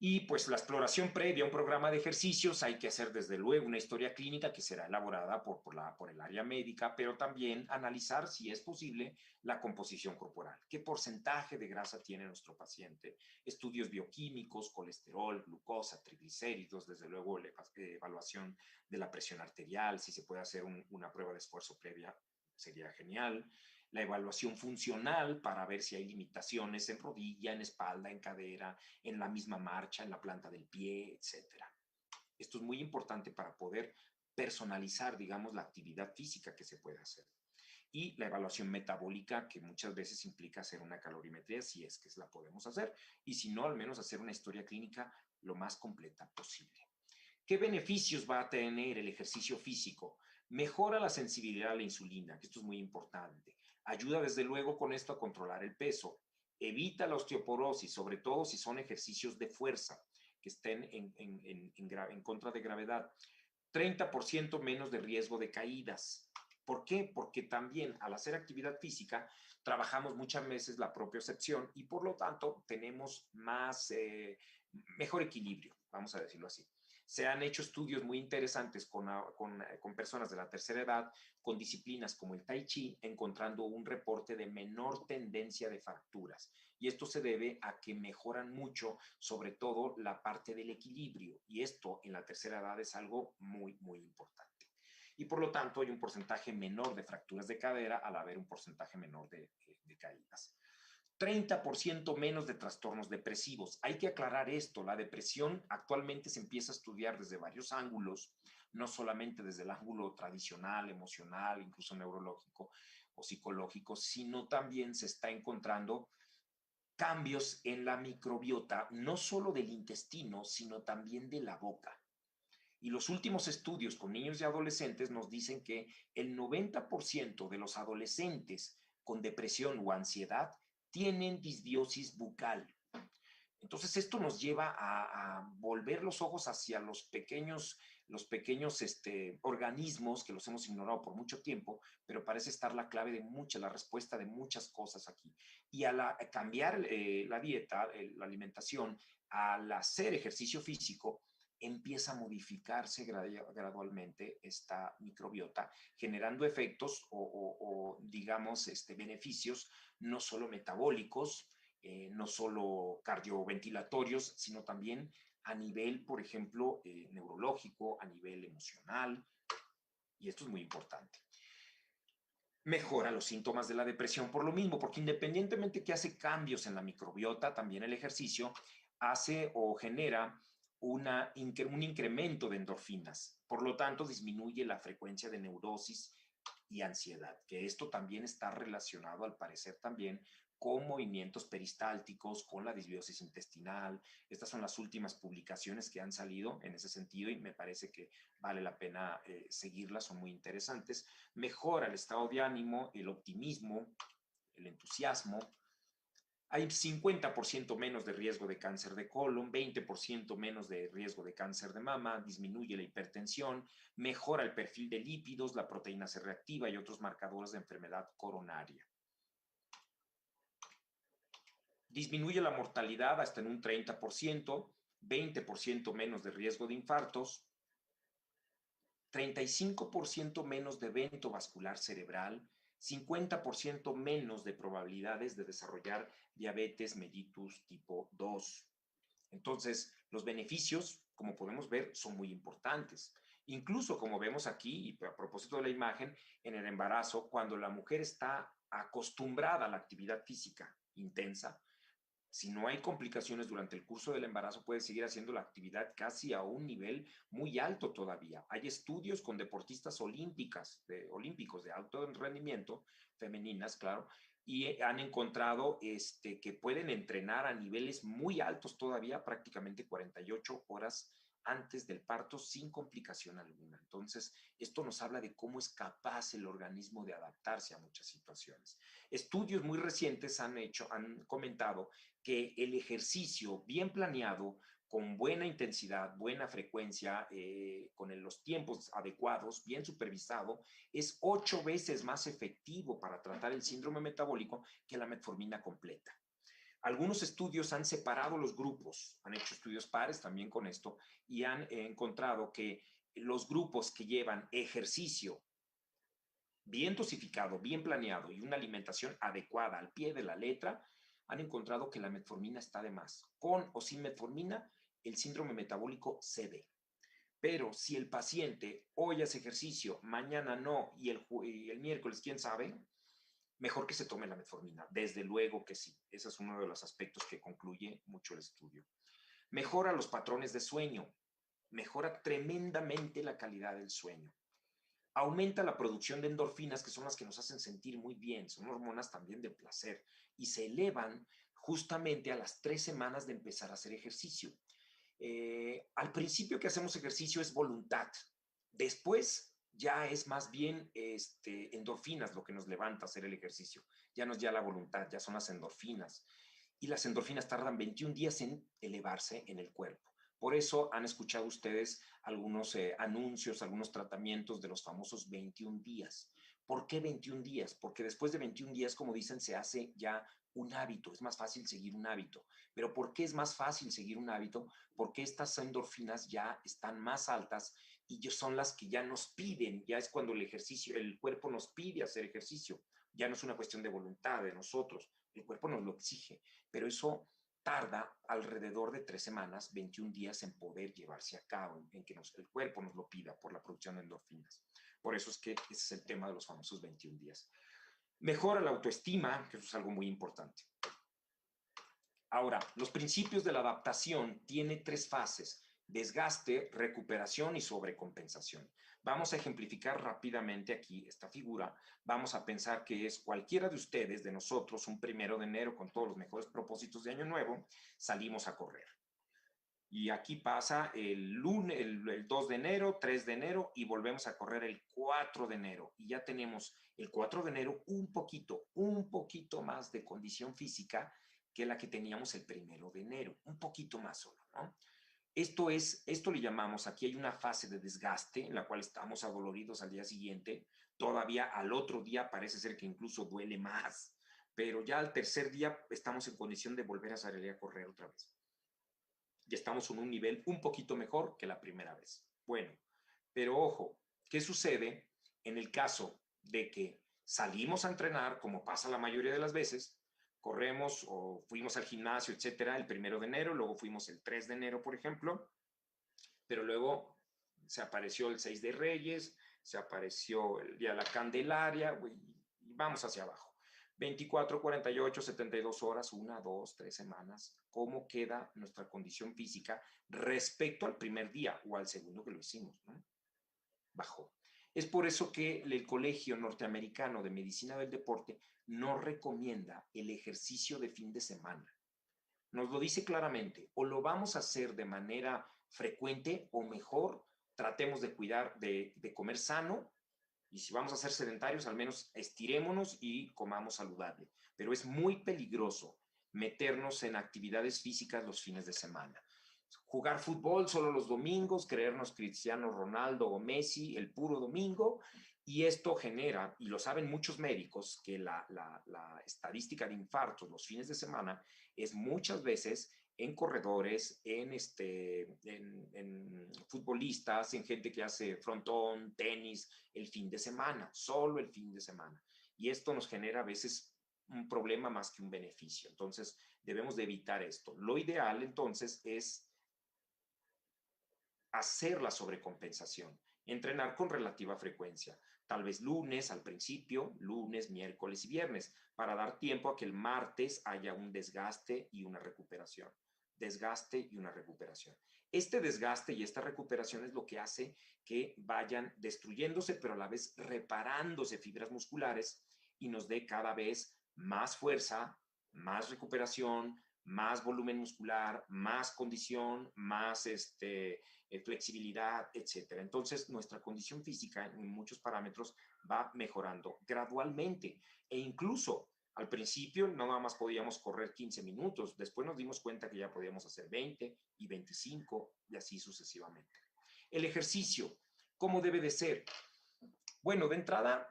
Y pues la exploración previa a un programa de ejercicios hay que hacer desde luego una historia clínica que será elaborada por el área médica, pero también analizar si es posible la composición corporal. ¿Qué porcentaje de grasa tiene nuestro paciente? Estudios bioquímicos, colesterol, glucosa, triglicéridos, desde luego la evaluación de la presión arterial, si se puede hacer una prueba de esfuerzo previa sería genial. La evaluación funcional para ver si hay limitaciones en rodilla, en espalda, en cadera, en la misma marcha, en la planta del pie, etc. Esto es muy importante para poder personalizar, digamos, la actividad física que se puede hacer. Y la evaluación metabólica, que muchas veces implica hacer una calorimetría, si es que la podemos hacer, y si no, al menos hacer una historia clínica lo más completa posible. ¿Qué beneficios va a tener el ejercicio físico? Mejora la sensibilidad a la insulina, que esto es muy importante. Ayuda desde luego con esto a controlar el peso. Evita la osteoporosis, sobre todo si son ejercicios de fuerza, que estén en contra de gravedad. 30% menos de riesgo de caídas. ¿Por qué? Porque también al hacer actividad física trabajamos muchas veces la propiocepción y por lo tanto tenemos mejor equilibrio, vamos a decirlo así. Se han hecho estudios muy interesantes con personas de la tercera edad, con disciplinas como el Tai Chi, encontrando un reporte de menor tendencia de fracturas. Y esto se debe a que mejoran mucho, sobre todo, la parte del equilibrio. Y esto en la tercera edad es algo muy, muy importante. Y por lo tanto hay un porcentaje menor de fracturas de cadera al haber un porcentaje menor de caídas. 30% menos de trastornos depresivos. Hay que aclarar esto, la depresión actualmente se empieza a estudiar desde varios ángulos, no solamente desde el ángulo tradicional, emocional, incluso neurológico o psicológico, sino también se está encontrando cambios en la microbiota, no solo del intestino, sino también de la boca. Y los últimos estudios con niños y adolescentes nos dicen que el 90% de los adolescentes con depresión o ansiedad tienen disbiosis bucal. Entonces esto nos lleva a volver los ojos hacia los pequeños organismos que los hemos ignorado por mucho tiempo, pero parece estar la clave de la respuesta de muchas cosas aquí. Y al cambiar la dieta, la alimentación, al hacer ejercicio físico, empieza a modificarse gradualmente esta microbiota, generando efectos o digamos, beneficios no solo metabólicos, no solo cardioventilatorios, sino también a nivel, por ejemplo, neurológico, a nivel emocional, y esto es muy importante. Mejora los síntomas de la depresión por lo mismo, porque independientemente que hace cambios en la microbiota, también el ejercicio hace o genera un incremento de endorfinas. Por lo tanto, disminuye la frecuencia de neurosis y ansiedad, que esto también está relacionado, al parecer, también con movimientos peristálticos, con la disbiosis intestinal. Estas son las últimas publicaciones que han salido en ese sentido y me parece que vale la pena seguirlas, son muy interesantes. Mejora el estado de ánimo, el optimismo, el entusiasmo. Hay 50% menos de riesgo de cáncer de colon, 20% menos de riesgo de cáncer de mama, disminuye la hipertensión, mejora el perfil de lípidos, la proteína C reactiva y otros marcadores de enfermedad coronaria. Disminuye la mortalidad hasta en un 30%, 20% menos de riesgo de infartos, 35% menos de evento vascular cerebral, 50% menos de probabilidades de desarrollar diabetes mellitus tipo 2. Entonces, los beneficios, como podemos ver, son muy importantes. Incluso, como vemos aquí, y a propósito de la imagen, en el embarazo, cuando la mujer está acostumbrada a la actividad física intensa, si no hay complicaciones durante el curso del embarazo, puede seguir haciendo la actividad casi a un nivel muy alto todavía. Hay estudios con deportistas olímpicos de alto rendimiento, femeninas, claro, y han encontrado que pueden entrenar a niveles muy altos todavía, prácticamente 48 horas antes del parto sin complicación alguna. Entonces, esto nos habla de cómo es capaz el organismo de adaptarse a muchas situaciones. Estudios muy recientes han comentado que el ejercicio bien planeado, con buena intensidad, buena frecuencia, con los tiempos adecuados, bien supervisado, es 8 veces más efectivo para tratar el síndrome metabólico que la metformina completa. Algunos estudios han separado los grupos, han hecho estudios pares también con esto, y han encontrado que los grupos que llevan ejercicio bien dosificado, bien planeado y una alimentación adecuada al pie de la letra, han encontrado que la metformina está de más. Con o sin metformina, el síndrome metabólico cede. Pero si el paciente hoy hace ejercicio, mañana no, y el miércoles, quién sabe, mejor que se tome la metformina. Desde luego que sí. Ese es uno de los aspectos que concluye mucho el estudio. Mejora los patrones de sueño. Mejora tremendamente la calidad del sueño. Aumenta la producción de endorfinas, que son las que nos hacen sentir muy bien, son hormonas también del placer, y se elevan justamente a las 3 semanas de empezar a hacer ejercicio. Al principio que hacemos ejercicio es voluntad, después ya es más bien endorfinas lo que nos levanta a hacer el ejercicio, ya no es ya la voluntad, ya son las endorfinas, y las endorfinas tardan 21 días en elevarse en el cuerpo. Por eso han escuchado ustedes algunos anuncios, algunos tratamientos de los famosos 21 días. ¿Por qué 21 días? Porque después de 21 días, como dicen, se hace ya un hábito, es más fácil seguir un hábito. ¿Pero por qué es más fácil seguir un hábito? Porque estas endorfinas ya están más altas y son las que ya nos piden, ya es cuando el ejercicio, el cuerpo nos pide hacer ejercicio, ya no es una cuestión de voluntad de nosotros, el cuerpo nos lo exige, pero eso tarda alrededor de 3 semanas, 21 días en poder llevarse a cabo, en que el cuerpo nos lo pida por la producción de endorfinas. Por eso es que ese es el tema de los famosos 21 días. Mejora la autoestima, que eso es algo muy importante. Ahora, los principios de la adaptación tienen 3 fases: desgaste, recuperación y sobrecompensación. Vamos a ejemplificar rápidamente aquí esta figura. Vamos a pensar que es cualquiera de ustedes, de nosotros, un 1 de enero con todos los mejores propósitos de Año Nuevo, salimos a correr. Y aquí pasa el lunes, el 2 de enero, 3 de enero y volvemos a correr el 4 de enero. Y ya tenemos el 4 de enero un poquito más de condición física que la que teníamos el 1 de enero, un poquito más solo, ¿no? Esto le llamamos, aquí hay una fase de desgaste en la cual estamos adoloridos al día siguiente, todavía al otro día parece ser que incluso duele más, pero ya al tercer día estamos en condición de volver a salir a correr otra vez. Y estamos en un nivel un poquito mejor que la primera vez. Bueno, pero ojo, ¿qué sucede en el caso de que salimos a entrenar, como pasa la mayoría de las veces, corremos o fuimos al gimnasio, etcétera, el 1 de enero, luego fuimos el 3 de enero, por ejemplo, pero luego se apareció el 6 de Reyes, se apareció el Día de la Candelaria, y vamos hacia abajo. 24, 48, 72 horas, 1, 2, 3 semanas. ¿Cómo queda nuestra condición física respecto al primer día o al segundo que lo hicimos, ¿no? Bajó. Es por eso que el Colegio Norteamericano de Medicina del Deporte no recomienda el ejercicio de fin de semana. Nos lo dice claramente: o lo vamos a hacer de manera frecuente o mejor tratemos de cuidar de comer sano, y si vamos a ser sedentarios, al menos estirémonos y comamos saludable. Pero es muy peligroso meternos en actividades físicas los fines de semana. Jugar fútbol solo los domingos, creernos Cristiano Ronaldo o Messi el puro domingo, y esto genera, y lo saben muchos médicos, que la estadística de infartos los fines de semana es muchas veces en corredores, en futbolistas, en gente que hace frontón, tenis, el fin de semana, solo el fin de semana. Y esto nos genera a veces un problema más que un beneficio. Entonces, debemos de evitar esto. Lo ideal, entonces, es hacer la sobrecompensación, entrenar con relativa frecuencia, tal vez lunes al principio, lunes, miércoles y viernes, para dar tiempo a que el martes haya un desgaste y una recuperación. Desgaste y una recuperación. Este desgaste y esta recuperación es lo que hace que vayan destruyéndose, pero a la vez reparándose fibras musculares y nos dé cada vez más fuerza, más recuperación, más volumen muscular, más condición, más flexibilidad, etcétera. Entonces, nuestra condición física en muchos parámetros va mejorando gradualmente, e incluso al principio no nada más podíamos correr 15 minutos, después nos dimos cuenta que ya podíamos hacer 20 y 25 y así sucesivamente. El ejercicio, ¿cómo debe de ser? Bueno, de entrada,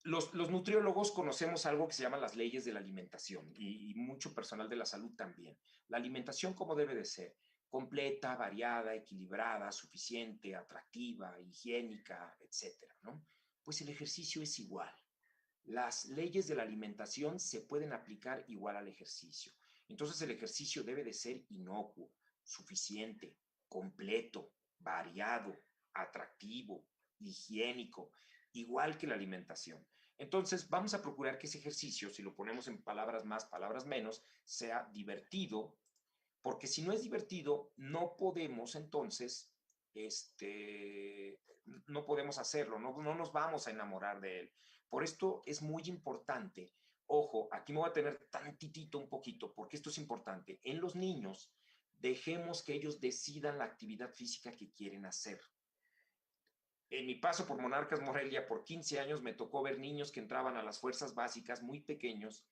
los nutriólogos conocemos algo que se llama las leyes de la alimentación, y mucho personal de la salud también. La alimentación, ¿cómo debe de ser? Completa, variada, equilibrada, suficiente, atractiva, higiénica, etcétera, ¿no? Pues el ejercicio es igual. Las leyes de la alimentación se pueden aplicar igual al ejercicio. Entonces el ejercicio debe de ser inocuo, suficiente, completo, variado, atractivo, higiénico, igual que la alimentación. Entonces vamos a procurar que ese ejercicio, si lo ponemos en palabras más, palabras menos, sea divertido, porque si no es divertido, no podemos entonces, no podemos hacerlo, no nos vamos a enamorar de él. Por esto es muy importante, ojo, aquí me voy a tener tantitito un poquito, porque esto es importante. En los niños, dejemos que ellos decidan la actividad física que quieren hacer. En mi paso por Monarcas Morelia por 15 años me tocó ver niños que entraban a las fuerzas básicas muy pequeños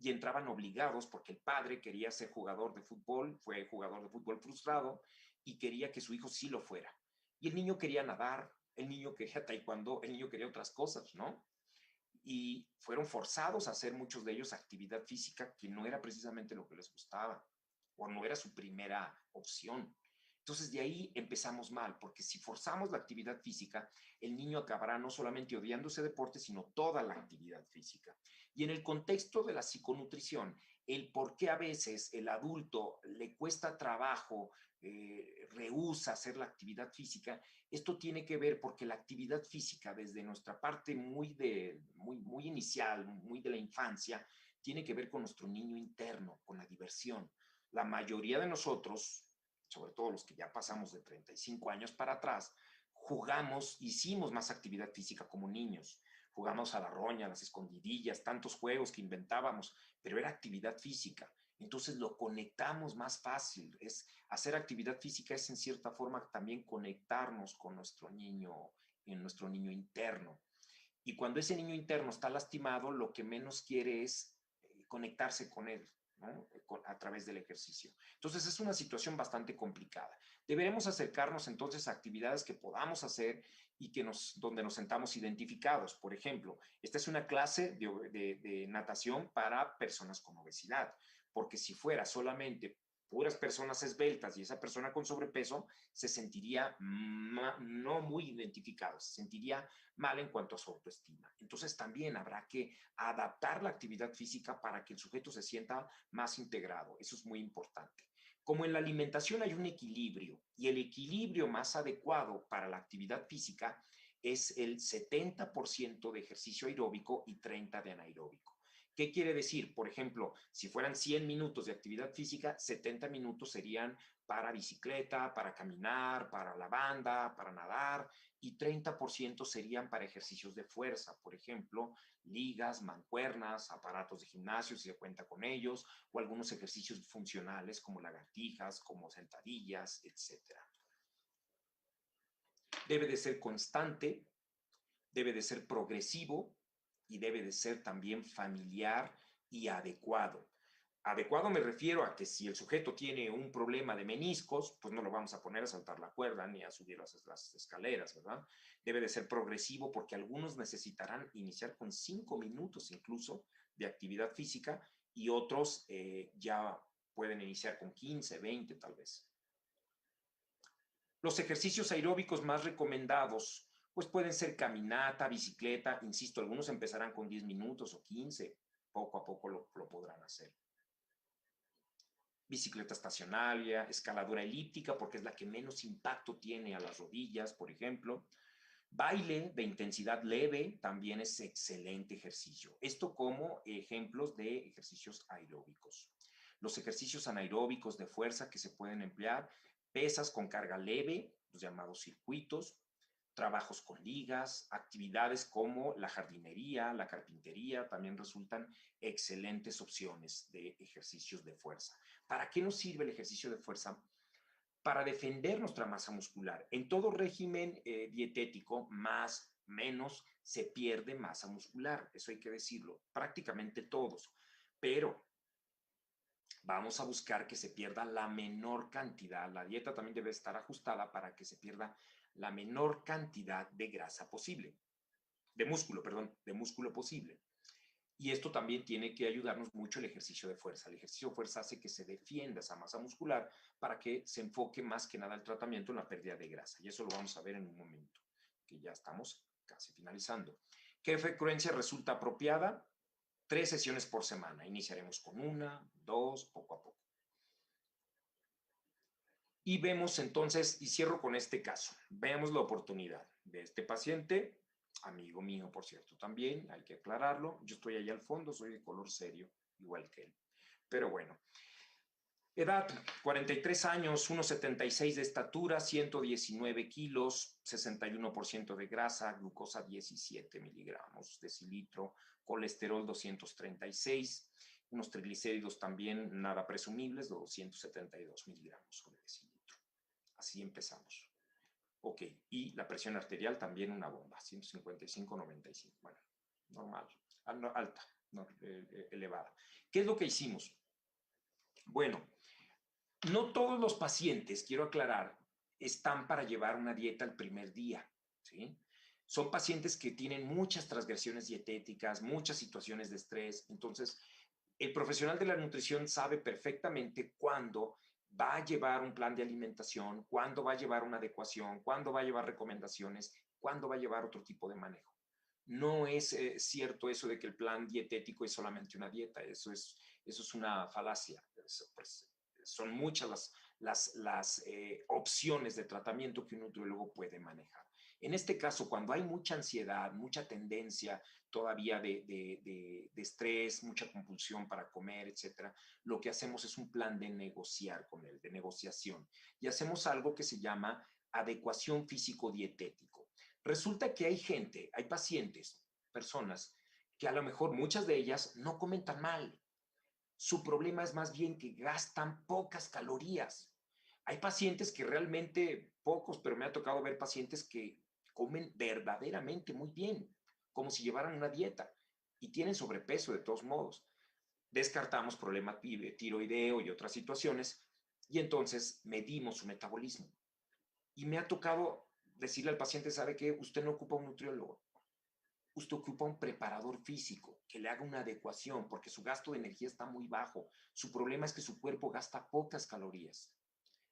y entraban obligados porque el padre quería ser jugador de fútbol, fue jugador de fútbol frustrado y quería que su hijo sí lo fuera. Y el niño quería nadar, el niño quería taekwondo, el niño quería otras cosas, ¿no? Y fueron forzados a hacer muchos de ellos actividad física que no era precisamente lo que les gustaba o no era su primera opción. Entonces de ahí empezamos mal, porque si forzamos la actividad física, el niño acabará no solamente odiando ese deporte, sino toda la actividad física. Y en el contexto de la psiconutrición, el por qué a veces el adulto le cuesta trabajo, rehúsa hacer la actividad física, esto tiene que ver porque la actividad física desde nuestra parte muy inicial, muy de la infancia, tiene que ver con nuestro niño interno, con la diversión. La mayoría de nosotros, sobre todo los que ya pasamos de 35 años para atrás, hicimos más actividad física como niños. Jugamos a la roña, a las escondidillas, tantos juegos que inventábamos, pero era actividad física. Entonces lo conectamos más fácil. Hacer actividad física es en cierta forma también conectarnos con nuestro niño interno. Y cuando ese niño interno está lastimado, lo que menos quiere es conectarse con él, ¿no? A través del ejercicio. Entonces es una situación bastante complicada. Deberemos acercarnos entonces a actividades que podamos hacer y donde nos sentamos identificados. Por ejemplo, esta es una clase de natación para personas con obesidad, porque si fuera solamente puras personas esbeltas y esa persona con sobrepeso, se sentiría no muy identificado, se sentiría mal en cuanto a su autoestima. Entonces también habrá que adaptar la actividad física para que el sujeto se sienta más integrado. Eso es muy importante. Como en la alimentación hay un equilibrio y el equilibrio más adecuado para la actividad física es el 70% de ejercicio aeróbico y 30% de anaeróbico. ¿Qué quiere decir? Por ejemplo, si fueran 100 minutos de actividad física, 70 minutos serían para bicicleta, para caminar, para la banda, para nadar, y 30% serían para ejercicios de fuerza, por ejemplo, ligas, mancuernas, aparatos de gimnasio, si se cuenta con ellos, o algunos ejercicios funcionales como lagartijas, como sentadillas, etc. Debe de ser constante, debe de ser progresivo y debe de ser también familiar y adecuado. Adecuado me refiero a que si el sujeto tiene un problema de meniscos, pues no lo vamos a poner a saltar la cuerda ni a subir las escaleras, ¿verdad? Debe de ser progresivo porque algunos necesitarán iniciar con 5 minutos incluso de actividad física y otros ya pueden iniciar con 15, 20 tal vez. Los ejercicios aeróbicos más recomendados pues pueden ser caminata, bicicleta, insisto, algunos empezarán con 10 minutos o 15, poco a poco lo podrán hacer. Bicicleta estacionaria, escaladora elíptica, porque es la que menos impacto tiene a las rodillas, por ejemplo. Baile de intensidad leve también es excelente ejercicio. Esto como ejemplos de ejercicios aeróbicos. Los ejercicios anaeróbicos de fuerza que se pueden emplear, pesas con carga leve, los llamados circuitos, trabajos con ligas, actividades como la jardinería, la carpintería, también resultan excelentes opciones de ejercicios de fuerza. ¿Para qué nos sirve el ejercicio de fuerza? Para defender nuestra masa muscular. En todo régimen dietético, más, menos, se pierde masa muscular. Eso hay que decirlo. Prácticamente todos. Pero vamos a buscar que se pierda la menor cantidad. La dieta también debe estar ajustada para que se pierda la menor cantidad de grasa posible. De músculo posible. Y esto también tiene que ayudarnos mucho el ejercicio de fuerza. El ejercicio de fuerza hace que se defienda esa masa muscular para que se enfoque más que nada el tratamiento en la pérdida de grasa. Y eso lo vamos a ver en un momento, que ya estamos casi finalizando. ¿Qué frecuencia resulta apropiada? 3 sesiones por semana. Iniciaremos con 1, 2, poco a poco. Y vemos entonces, y cierro con este caso, veamos la oportunidad de este paciente, amigo mío, por cierto, también, hay que aclararlo, yo estoy ahí al fondo, soy de color serio, igual que él. Pero bueno, edad, 43 años, 1,76 de estatura, 119 kilos, 61% de grasa, glucosa 17 miligramos decilitro, colesterol 236, unos triglicéridos también nada presumibles, 272 miligramos sobre decilitro. Así empezamos. Ok, y la presión arterial también una bomba, 155/95. Bueno, normal, alta, ¿no? Elevada. ¿Qué es lo que hicimos? Bueno, no todos los pacientes, quiero aclarar, están para llevar una dieta el primer día, ¿sí? Son pacientes que tienen muchas transgresiones dietéticas, muchas situaciones de estrés. Entonces, el profesional de la nutrición sabe perfectamente cuándo va a llevar un plan de alimentación, cuándo va a llevar una adecuación, cuándo va a llevar recomendaciones, cuándo va a llevar otro tipo de manejo. No es cierto eso de que el plan dietético es solamente una dieta, eso es una falacia. Pues, son muchas las opciones de tratamiento que un nutriólogo puede manejar. En este caso, cuando hay mucha ansiedad, mucha tendencia todavía de estrés, mucha compulsión para comer, etcétera, lo que hacemos es un plan de negociar con él, de negociación. Y hacemos algo que se llama adecuación físico-dietético. Resulta que hay gente, hay pacientes, personas, que a lo mejor muchas de ellas no comen tan mal. Su problema es más bien que gastan pocas calorías. Hay pacientes que realmente, pocos, pero me ha tocado ver pacientes que comen verdaderamente muy bien, como si llevaran una dieta, y tienen sobrepeso de todos modos. Descartamos problemas tiroideo y otras situaciones, y entonces medimos su metabolismo. Y me ha tocado decirle al paciente, ¿sabe qué? Usted no ocupa un nutriólogo, usted ocupa un preparador físico que le haga una adecuación porque su gasto de energía está muy bajo. Su problema es que su cuerpo gasta pocas calorías,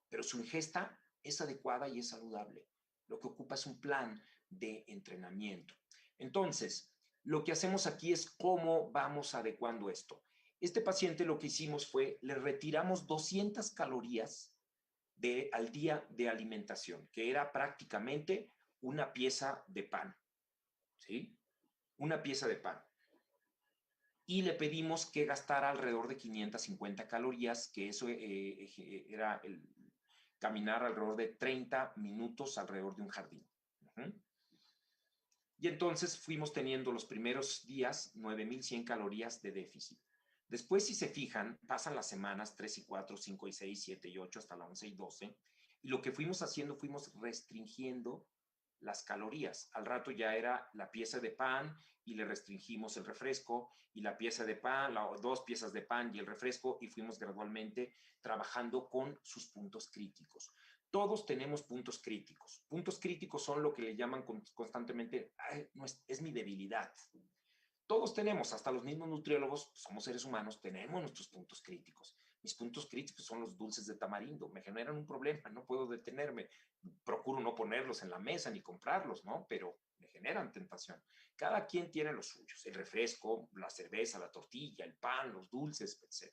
pero su ingesta es adecuada y es saludable. Lo que ocupa es un plan de entrenamiento. Entonces, lo que hacemos aquí es cómo vamos adecuando esto. Este paciente lo que hicimos fue, le retiramos 200 calorías al día de alimentación, que era prácticamente una pieza de pan, ¿sí? Una pieza de pan. Y le pedimos que gastara alrededor de 550 calorías, que eso era caminar alrededor de 30 minutos alrededor de un jardín. Y entonces fuimos teniendo los primeros días 9,100 calorías de déficit. Después, si se fijan, pasan las semanas 3 y 4, 5 y 6, 7 y 8, hasta la 11 y 12, y lo que fuimos haciendo, fuimos restringiendo las calorías. Al rato ya era la pieza de pan y le restringimos el refresco, y la pieza de pan, 2 piezas de pan y el refresco, y fuimos gradualmente trabajando con sus puntos críticos. Todos tenemos puntos críticos. Puntos críticos son lo que le llaman constantemente, no es mi debilidad. Todos tenemos, hasta los mismos nutriólogos, somos seres humanos, tenemos nuestros puntos críticos. Mis puntos críticos son los dulces de tamarindo, me generan un problema, no puedo detenerme. Procuro no ponerlos en la mesa ni comprarlos, ¿no? Pero me generan tentación. Cada quien tiene los suyos, el refresco, la cerveza, la tortilla, el pan, los dulces, etc.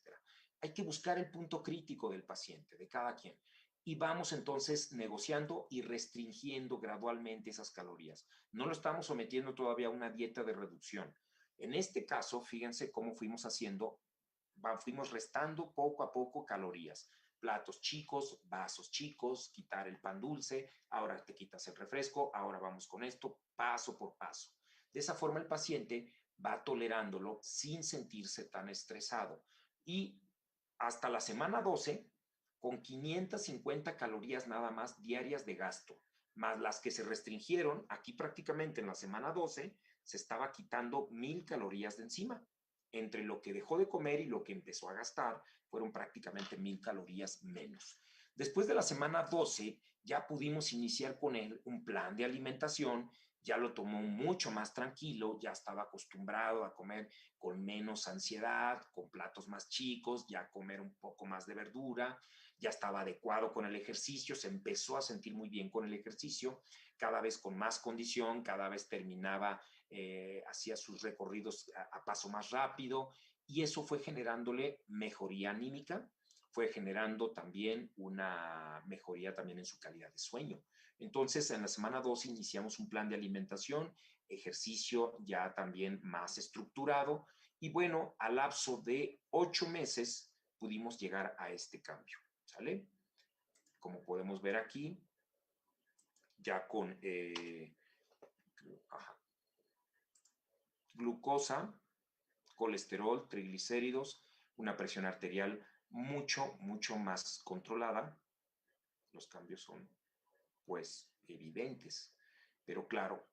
Hay que buscar el punto crítico del paciente, de cada quien. Y vamos entonces negociando y restringiendo gradualmente esas calorías. No lo estamos sometiendo todavía a una dieta de reducción. En este caso, fíjense cómo fuimos haciendo, fuimos restando poco a poco calorías. Platos chicos, vasos chicos, quitar el pan dulce, ahora te quitas el refresco, ahora vamos con esto, paso por paso. De esa forma el paciente va tolerándolo sin sentirse tan estresado. Y hasta la semana 12, con 550 calorías nada más diarias de gasto, más las que se restringieron, aquí prácticamente en la semana 12, se estaba quitando 1,000 calorías de encima. Entre lo que dejó de comer y lo que empezó a gastar, fueron prácticamente 1,000 calorías menos. Después de la semana 12, ya pudimos iniciar con él un plan de alimentación, ya lo tomó mucho más tranquilo, ya estaba acostumbrado a comer con menos ansiedad, con platos más chicos, ya comer un poco más de verdura, ya estaba adecuado con el ejercicio, se empezó a sentir muy bien con el ejercicio, cada vez con más condición, cada vez terminaba, hacía sus recorridos a paso más rápido, y eso fue generándole mejoría anímica, fue generando también una mejoría también en su calidad de sueño. Entonces, en la semana 2 iniciamos un plan de alimentación, ejercicio ya también más estructurado, y bueno, al lapso de 8 meses pudimos llegar a este cambio, ¿sale? Como podemos ver aquí, ya con glucosa, colesterol, triglicéridos, una presión arterial mucho, mucho más controlada. Los cambios son, pues, evidentes. Pero claro,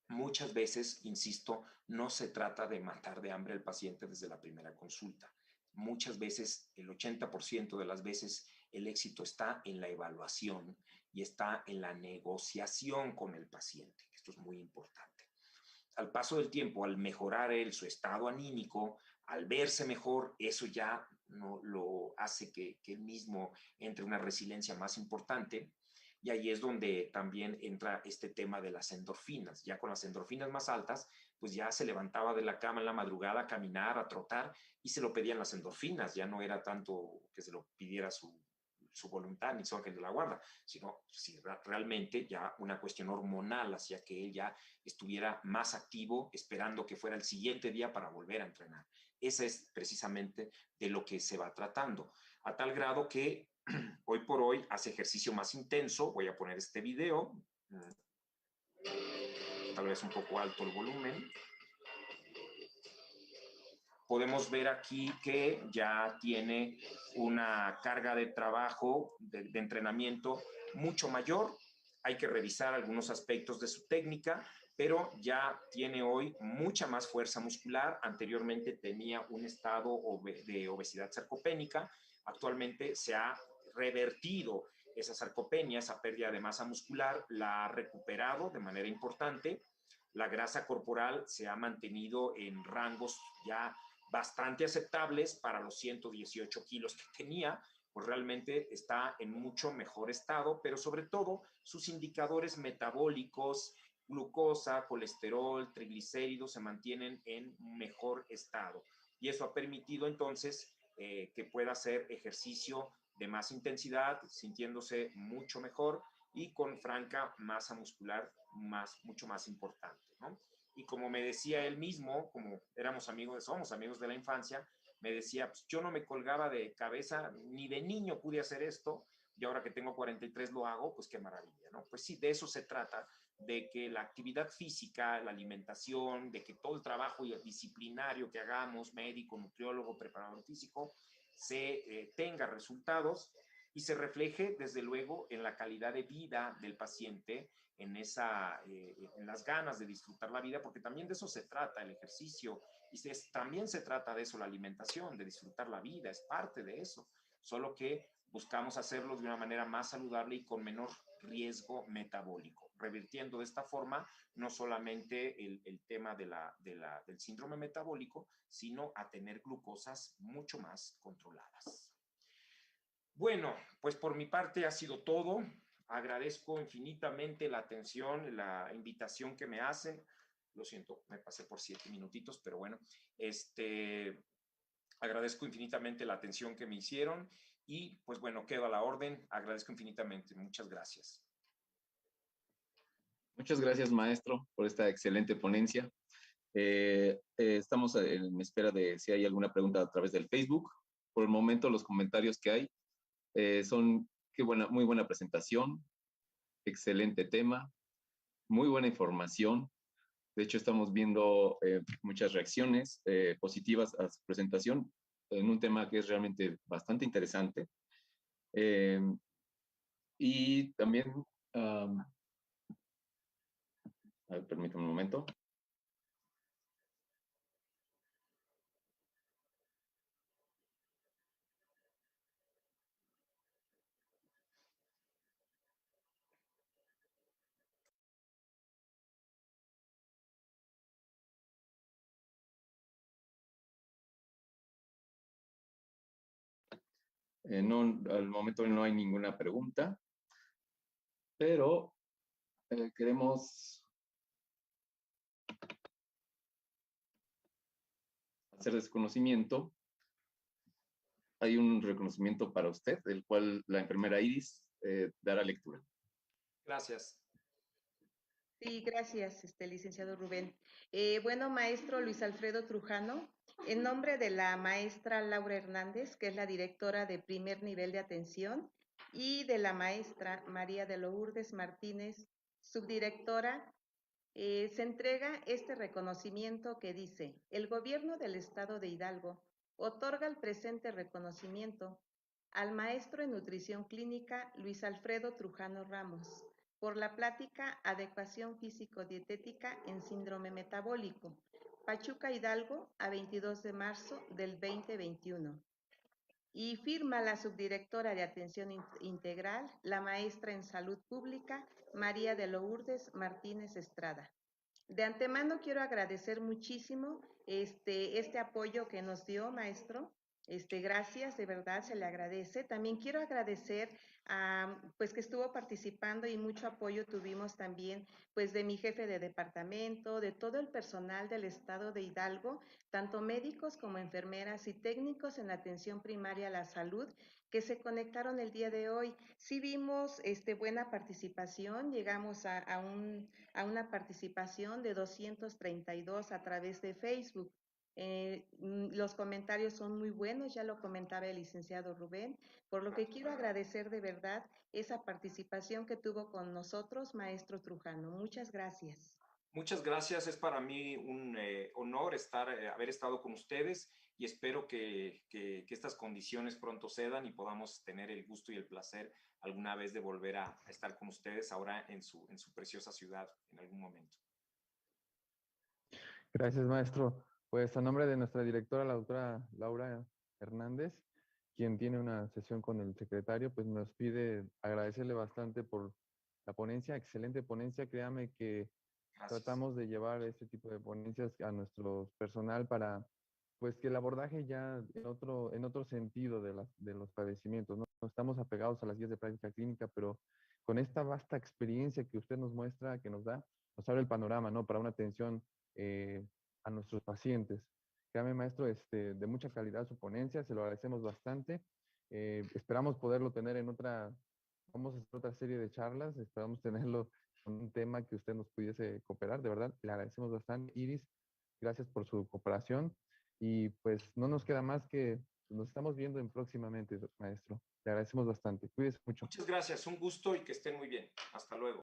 Muchas veces, insisto, no se trata de matar de hambre al paciente desde la primera consulta. Muchas veces, el 80% de las veces, el éxito está en la evaluación y está en la negociación con el paciente. Esto es muy importante. Al paso del tiempo, al mejorar su estado anímico, al verse mejor, eso ya no lo hace que él mismo entre en una resiliencia más importante. Y ahí es donde también entra este tema de las endorfinas. Ya con las endorfinas más altas, pues ya se levantaba de la cama en la madrugada a caminar, a trotar, y se lo pedían las endorfinas. Ya no era tanto que se lo pidiera su voluntad ni su ángel de la guarda, sino si realmente ya una cuestión hormonal hacía que él ya estuviera más activo, esperando que fuera el siguiente día para volver a entrenar. Ese es precisamente de lo que se va tratando, a tal grado que hoy por hoy hace ejercicio más intenso. Voy a poner este video, tal vez un poco alto el volumen. Podemos ver aquí que ya tiene una carga de trabajo, de entrenamiento mucho mayor. Hay que revisar algunos aspectos de su técnica, pero ya tiene hoy mucha más fuerza muscular. Anteriormente tenía un estado de obesidad sarcopénica. Actualmente se ha revertido esa sarcopenia, esa pérdida de masa muscular, la ha recuperado de manera importante. La grasa corporal se ha mantenido en rangos ya bastante aceptables para los 118 kilos que tenía, pues realmente está en mucho mejor estado, pero sobre todo sus indicadores metabólicos, glucosa, colesterol, triglicéridos se mantienen en mejor estado. Y eso ha permitido entonces que pueda hacer ejercicio de más intensidad, sintiéndose mucho mejor y con franca masa muscular mucho más importante, ¿no? Y como me decía él mismo, como somos amigos de la infancia, me decía, pues yo no me colgaba de cabeza, ni de niño pude hacer esto, y ahora que tengo 43 lo hago, pues qué maravilla, ¿no? Pues sí, de eso se trata, de que la actividad física, la alimentación, de que todo el trabajo disciplinario que hagamos, médico, nutriólogo, preparador físico, se tenga resultados y se refleje desde luego en la calidad de vida del paciente, en las ganas de disfrutar la vida, porque también de eso se trata el ejercicio, y también se trata de eso la alimentación, de disfrutar la vida, es parte de eso, solo que buscamos hacerlo de una manera más saludable y con menor riesgo metabólico, revirtiendo de esta forma no solamente el tema del síndrome metabólico, sino a tener glucosas mucho más controladas. Bueno, pues por mi parte ha sido todo. Agradezco infinitamente la atención, la invitación que me hacen. Lo siento, me pasé por 7 minutitos, pero bueno, agradezco infinitamente la atención que me hicieron y pues bueno, quedo a la orden. Agradezco infinitamente. Muchas gracias. Muchas gracias, maestro, por esta excelente ponencia. Estamos en espera de si hay alguna pregunta a través del Facebook. Por el momento, los comentarios que hay son muy buena presentación, excelente tema, muy buena información. De hecho, estamos viendo muchas reacciones positivas a su presentación en un tema que es realmente bastante interesante. Y también, permítame un momento. No, al momento no hay ninguna pregunta, pero queremos hacer desconocimiento. Hay un reconocimiento para usted, el cual la enfermera Iris dará lectura. Gracias. Sí, gracias, licenciado Rubén. Bueno, maestro Luis Alfredo Trujano, en nombre de la maestra Laura Hernández, que es la directora de primer nivel de atención, y de la maestra María de Lourdes Martínez, subdirectora, se entrega este reconocimiento que dice: el Gobierno del Estado de Hidalgo otorga el presente reconocimiento al maestro en nutrición clínica Luis Alfredo Trujano Ramos, por la plática Adecuación Físico-Dietética en Síndrome Metabólico, Pachuca Hidalgo, a 22 de marzo del 2021. Y firma la subdirectora de Atención Integral, la maestra en Salud Pública, María de Lourdes Martínez Estrada. De antemano quiero agradecer muchísimo este apoyo que nos dio, maestro. Gracias, de verdad se le agradece. También quiero agradecer pues que estuvo participando y mucho apoyo tuvimos también pues de mi jefe de departamento, de todo el personal del estado de Hidalgo, tanto médicos como enfermeras y técnicos en la atención primaria a la salud que se conectaron el día de hoy. Sí vimos buena participación, llegamos a una participación de 232 a través de Facebook. Los comentarios son muy buenos, ya lo comentaba el licenciado Rubén, por lo que quiero agradecer de verdad esa participación que tuvo con nosotros, maestro Trujano. Muchas gracias. Muchas gracias, es para mí un honor haber estado con ustedes y espero que estas condiciones pronto cedan y podamos tener el gusto y el placer alguna vez de volver a estar con ustedes ahora en su preciosa ciudad en algún momento. Gracias, maestro. Pues a nombre de nuestra directora, la doctora Laura Hernández, quien tiene una sesión con el secretario, pues nos pide agradecerle bastante por la ponencia, excelente ponencia. Créame que Gracias. tratamos de llevar este tipo de ponencias a nuestro personal para pues que el abordaje ya en otro sentido de los padecimientos, ¿no? No estamos apegados a las guías de práctica clínica, pero con esta vasta experiencia que usted nos muestra, que nos da, nos abre el panorama, ¿no? Para una atención a nuestros pacientes. Créame, maestro, de mucha calidad su ponencia, se lo agradecemos bastante. Esperamos poderlo tener vamos a hacer otra serie de charlas, esperamos tenerlo con un tema que usted nos pudiese cooperar, de verdad, le agradecemos bastante. Iris, gracias por su cooperación y pues no nos queda más que nos estamos viendo próximamente, maestro. Le agradecemos bastante. Cuídese mucho. Muchas gracias, un gusto y que estén muy bien. Hasta luego.